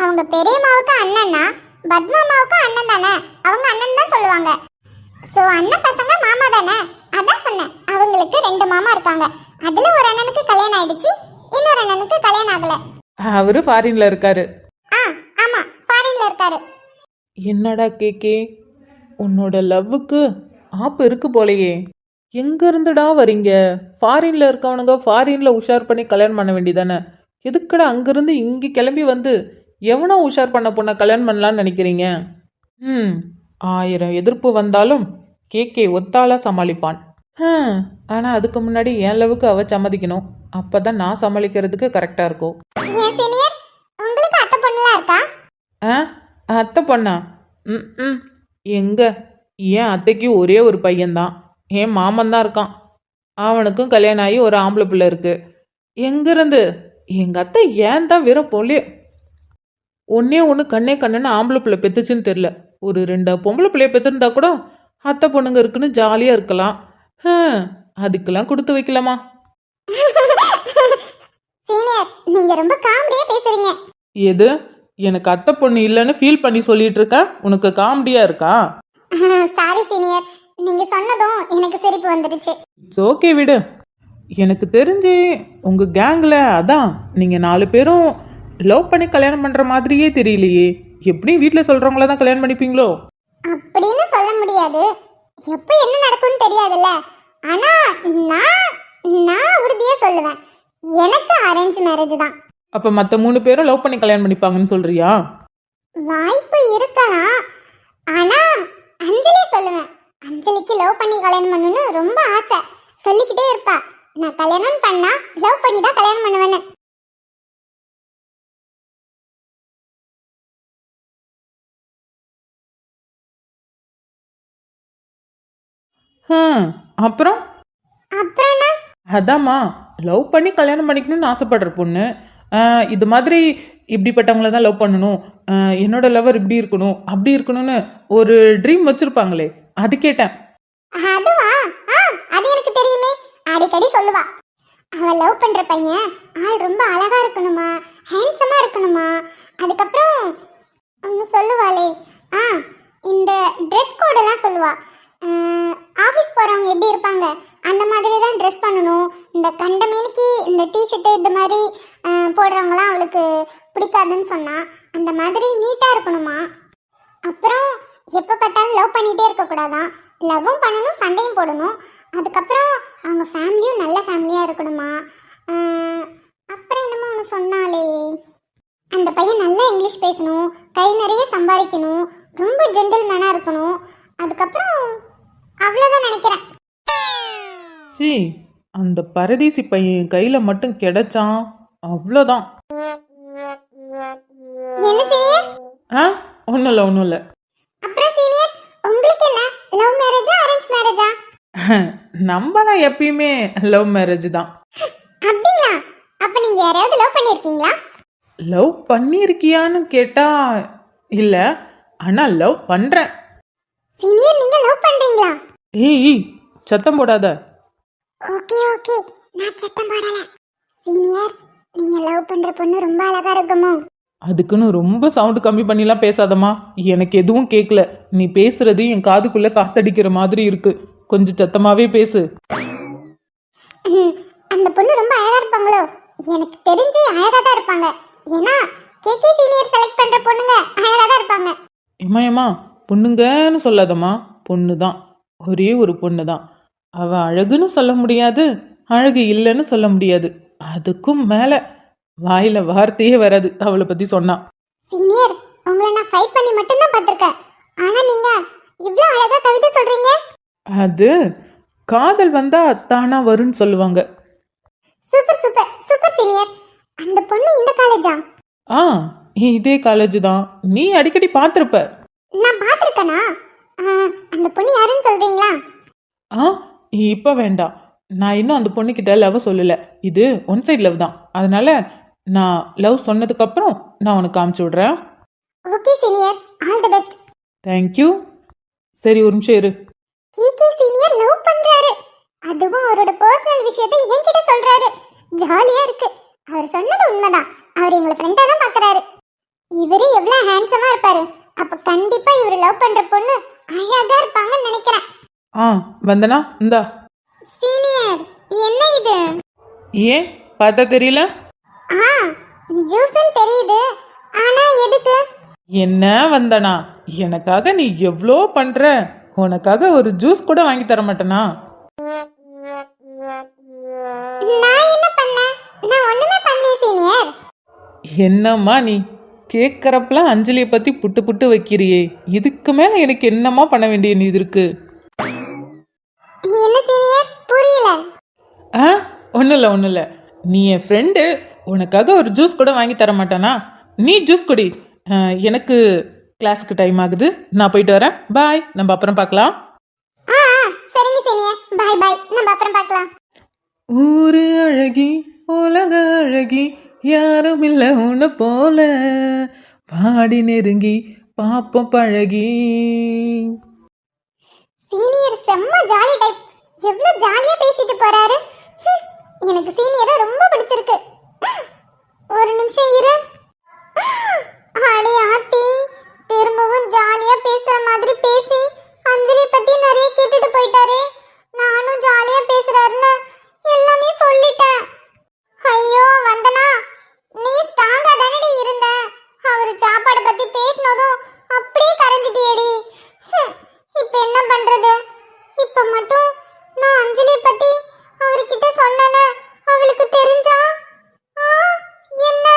அவங்க பெரியம்மாவுக்கு அண்ணன்னா பத்மா அம்மாவுக்கு அண்ணன் தானே, அவங்க அண்ணன் தான் சொல்லுவாங்க. ஸோ அண்ணன் பசங்க மாமா தானே, அதான் சொன்னேன். அவங்களுக்கு 2 மாமா இருக்காங்க. அதுல ஒரு அண்ணனுக்கு கல்யாணம் ஆயிடுச்சு, இன்னொரு அண்ணனுக்கு கல்யாணம் ஆகல. அவரு ஃபாரின்ல இருக்காரு. ஆமா, ஃபாரின்ல இருக்காரு. என்னடா கேக்கே, உன்னோட லவ்வுக்கு ஆப்பு இருக்கு போலையே. எங்க இருந்துடா வரீங்க? ஃபாரின்ல இருக்கவனுங்க ஃபாரின்ல உஷார் பண்ணி கல்யாணம் பண்ண வேண்டியதானே. எதுக்குடா அங்கிருந்து இங்கே கிளம்பி வந்து எவனோ உஷார் பண்ண பொண்ணை கல்யாணம் பண்ணலான்னு நினைக்கிறீங்க? 1000 எதிர்ப்பு வந்தாலும் கேக்கே ஒத்தாளா சமாளிப்பான். ஆனால் அதுக்கு முன்னாடி என் லவ்வுக்கு அவ சம்மதிக்கணும். அப்போ தான் நான் சமாளிக்கிறதுக்கு கரெக்டாக இருக்கும். என் சீனியர், உங்களுக்கு அத்தை பொண்ணுலாம் இருக்கா? அத்தை பொண்ணா? ம், எங்க என் அத்தைக்கு ஒரே ஒரு பையன்தான். என் மாமன் தான் இருக்கான். அவனுக்கும் கல்யாணம் ஆகி ஒரு ஆம்பளை பிள்ளை இருக்கு. எங்கிருந்து எங்கள் அத்தை ஏன் தான் வெறும் போலே ஒன்னே ஒன்று கண்ணே கண்ணுன்னு ஆம்பளை பிள்ளை பெத்துச்சுன்னு தெரில. ஒரு 2 பொம்பளை பிள்ளைய பெற்றிருந்தா கூட அத்தை பொண்ணுங்க இருக்குன்னு ஜாலியாக இருக்கலாம். அதுக்கெல்லாம் கொடுத்து வைக்கலாமா? சீனியர், நீங்க ரொம்ப காமெடியா பேசுறீங்க. எது? எனக்கு அத்தை பொண்ணு இல்லைன்னு ஃபீல் பண்ணி சொல்லிட்டு இருக்க? உனக்கு காமெடியா இருக்கா? சாரி சீனியர், நீங்க சொன்னதும் எனக்கு சிரிப்பு வந்துடுச்சு. இட்ஸ் ஓகே, விடு. எனக்கு தெரிஞ்சு உங்கள் கேங்கில் அதான் நீங்கள் 4 பேரும் லவ் பண்ணி கல்யாணம் பண்ணுற மாதிரியே தெரியலையே. எப்படி வீட்டில் சொல்கிறவங்கள தான் கல்யாணம் பண்ணிப்பீங்களோ? அப்படின்னு சொல்ல முடியாது. எப்போ என்ன நடக்கும்னு தெரியாதுல்ல. ஆனா நான் உறுதியா சொல்லுவேன், எனக்கு அரேஞ்ச் மேரேஜ் தான். அப்போ மற்ற 3 பேரும் லவ் பண்ணி கல்யாணம் பண்ணிப்பாங்கன்னு சொல்கிறியா? வாய்ப்பு இருக்கலாம். ஆனா அஞ்சலி சொல்லுவேன், அஞ்சலிக்கு லவ் பண்ணி கல்யாணம் பண்ணணும்னு ரொம்ப ஆசை. சொல்லிக்கிட்டே இருப்பா, நான் கல்யாணம் பண்ணா லவ் பண்ணி தான் கல்யாணம் பண்ணுவேன்னு. அப்புறம் அப்புறம்னா அதாம்மா, லவ் பண்ணி கல்யாணம் பண்ணிக்கணும்னு ஆசைப்படுற பொண்ணு இது மாதிரி இப்படிப்பட்டவங்கள தான் லவ் பண்ணணும், என்னோட லவர் இப்படி இருக்கணும் அப்படி இருக்கணும்னு ஒரு ட்ரீம் வச்சிருப்பாங்களே, அது கேட்டேன். அதுவா? அது எனக்கு தெரியுமே, அடிக்கடி சொல்லுவா. அவ லவ் பண்ற பையன் ஆள் ரொம்ப அழகா இருக்கணுமா, ஹேண்ட்ஸமா இருக்கணுமா. அதுக்கப்புறம் ஒன்று சொல்லுவாளே, இந்த ட்ரெஸ் கோடெல்லாம் சொல்லுவா. ஆஃபீஸ் போகிறவங்க எப்படி இருப்பாங்க அந்த மாதிரி தான் ட்ரெஸ் பண்ணணும். இந்த கண்டமேனிக்கு இந்த டிஷர்ட்டு இந்த மாதிரி போடுறவங்களாம் அவளுக்கு பிடிக்காதுன்னு சொன்னா. அந்த மாதிரி நீட்டாக இருக்கணுமா. அப்புறம் எப்போ பார்த்தாலும் லவ் பண்ணிகிட்டே இருக்கக்கூடாதான், லவ்வும் பண்ணணும் சண்டையும் போடணும். அதுக்கப்புறம் அவங்க ஃபேமிலியும் நல்ல ஃபேமிலியாக இருக்கணுமா. அப்புறம் என்னமோ ஒன்று சொன்னாலே, அந்த பையன் நல்லா இங்கிலீஷ் பேசணும், கை நிறைய சம்பாதிக்கணும், ரொம்ப ஜென்டில்மேனாக இருக்கணும். அதுக்கப்புறம் அவ்வளோதான் நினைக்கிறேன். சி, அந்த பரதேசி பையன் கையில் மட்டும் கிடைச்சான் அவ்வளோதான். என்ன சீனியர்? ஒன்றும் இல்லை. அப்புறம் சீனியர், உங்களுக்கு என்ன லவ் மேரேஜா அரேஞ்ச் மேரேஜா? நம்மனா எப்பயுமே லவ் மேரேஜ் தான். அப்படிங்களா? அப்ப நீங்க யாரையாவது லவ் பண்ணிருக்கீங்களா? லவ் பண்ணியிருக்கியான்னு கேட்டா இல்லை, ஆனால் லவ் பண்ணுறேன். சீனியர், நீங்க லவ் பண்றீங்களா? ஏய், சத்தம் போடாத. ஓகே, நான் சத்தம் போடல. சீனியர், நீங்க லவ் பண்ற பொண்ணு ரொம்ப அழகா இருக்குமோ? அதுக்குன்னு ரொம்ப சவுண்டு கம்மி பண்ணிலாம் பேசாதம்மா, எனக்கு எதுவும் கேட்கல. நீ பேசுறது என் காதுக்குள்ள காத்தடிக்கிற மாதிரி இருக்கு, கொஞ்சம் சத்தமாவே பேசு. அந்த பொண்ணு ரொம்ப அழகா இருப்பாங்களோ? எனக்கு தெரிஞ்சு அழகா தான் இருப்பாங்க. ஏன்னா கேகே சீனியர் செலக்ட் பண்ற பொண்ணுங்க அழகா தான் இருப்பாங்க. ஏமா பொண்ணுங்கன்னு சொல்லாதம்மா, பொண்ணு தான், ஒரே ஒரு பொண்ணு தான். அவள் அழகுன்னு சொல்ல முடியாது, அழகு இல்லைன்னு சொல்ல முடியாது. அதுக்கும் மேலே வாயில வார்த்தையே வராது அவளை பற்றி சொன்னா. சீனியர், உங்களை நான் ஃபைட் பண்ணி மட்டும்தான் பார்த்திருக்கேன். ஆனா நீங்க இவ்ளோ அழகா கவிதை சொல்றீங்க. அது காதல் வந்தா தானா வரும்னு சொல்லுவாங்க. Super super super senior. அந்த பொண்ணு இந்த காலேஜா? ஆ இதே காலேஜ் தான், நீ அடிக்கடி பார்த்துருப்ப. நான் பார்த்திருக்கேனா? அந்த பொண்ணு யாருன்னு சொல்றீங்களா? ஆ இப்போ வேண்டாம், நான் இன்னும் அந்த பொண்ணுக்கிட்ட லவ் சொல்லலை. இது ஒன் சைடு லவ் தான். அதனால நான் லவ் சொன்னதுக்கப்புறம் நான் உனக்கு காமிச்சு விட்றேன். Okay senior, all the best. Thank you. சரி ஒரு நிமிஷம் இரு. கீகே சீனியர் லவ் பண்றாரு, அதுவும் அவரோட பர்சனல் விஷயத்தை என்கிட்ட சொல்றாரு. ஜாலியா இருக்கு. அவர் சொன்னது உண்மைதான். அவர் எங்களை ஃப்ரெண்டா தான் பாக்குறாரு. இவரு எவ்வளவு ஹேண்ட்ஸமா இருப்பாரு. அப்ப கண்டிப்பா இவரு லவ் பண்ற பொண்ணு அழகா இருப்பாங்கன்னு நினைக்கிறேன். ஆ வந்தனா இந்தா. சீனியர் என்ன இது? ஏன் பார்த்தா தெரியல? ஆ ஜூஸ்ன்னு தெரியுது, ஆனா எதுக்கு? என்ன வந்தனா, எனக்காக நீ எவ்வளோ பண்ற, உனக்காக ஒரு ஜூஸ் கூட வாங்கி தர மாட்டேனா? நான் என்ன பண்ணேன்? நான் ஒண்ணுமே பண்ணலையே சீனியர். என்னம்மா நீ கேட்குறப்பெல்லாம் அஞ்சலியை பற்றி புட்டு புட்டு வைக்கிறியே, இதுக்கு மேலே எனக்கு என்னம்மா பண்ண வேண்டிய நீ இருக்கு? என்ன சீனியர் புரியல? ஆ ஒன்றும் இல்லை, நீ என் ஃப்ரெண்டு, உனக்காக ஒரு ஜூஸ் கூட வாங்கி தர மாட்டானா? நீ ஜூஸ் குடி. எனக்கு கிளாஸுக்கு டைம் ஆகுது, நான் போயிட்டு வரேன். பாய், நம்ம அப்புறம் பார்க்கலாம். சரிங்க சீனியர், பை பை, நம்ம அப்புறம் பார்க்கலாம். ஊரு அழகி உலக அழகி யாரும் இல்லை உன்னை போல, பாடி நெருங்கி பாப்போம் பழகி. சீனியர் செம்ம ஜாலி டைப். எவ்வளவு ஜாலியா பேசிட்டு போறாரு. எனக்கு சீனியரை ரொம்ப பிடிச்சிருக்கு. ஒரு நிமிஷம் இரு. அடி ஆத்தி, திரும்பவும் ஜாலியா பேசுற மாதிரி பேசி அஞ்சலி பத்தி நிறைய கேட்டுட்டு போயிட்டாரு. நானும் ஜாலியா பேசுறாருன்னு எல்லாமே சொல்லிட்டேன். ஐயோ வந்தனா, நீ ஸ்ட்ராங்கா தானடி இருந்த. அவரு சாப்பாடு பத்தி பேசினதும் அப்படியே கரைஞ்சிட்டியேடி. இப்ப என்ன பண்றது? இப்ப மட்டும் நான் அஞ்சலி பத்தி அவர்கிட்ட சொன்னேன்னு அவளுக்கு தெரிஞ்சா என்ன?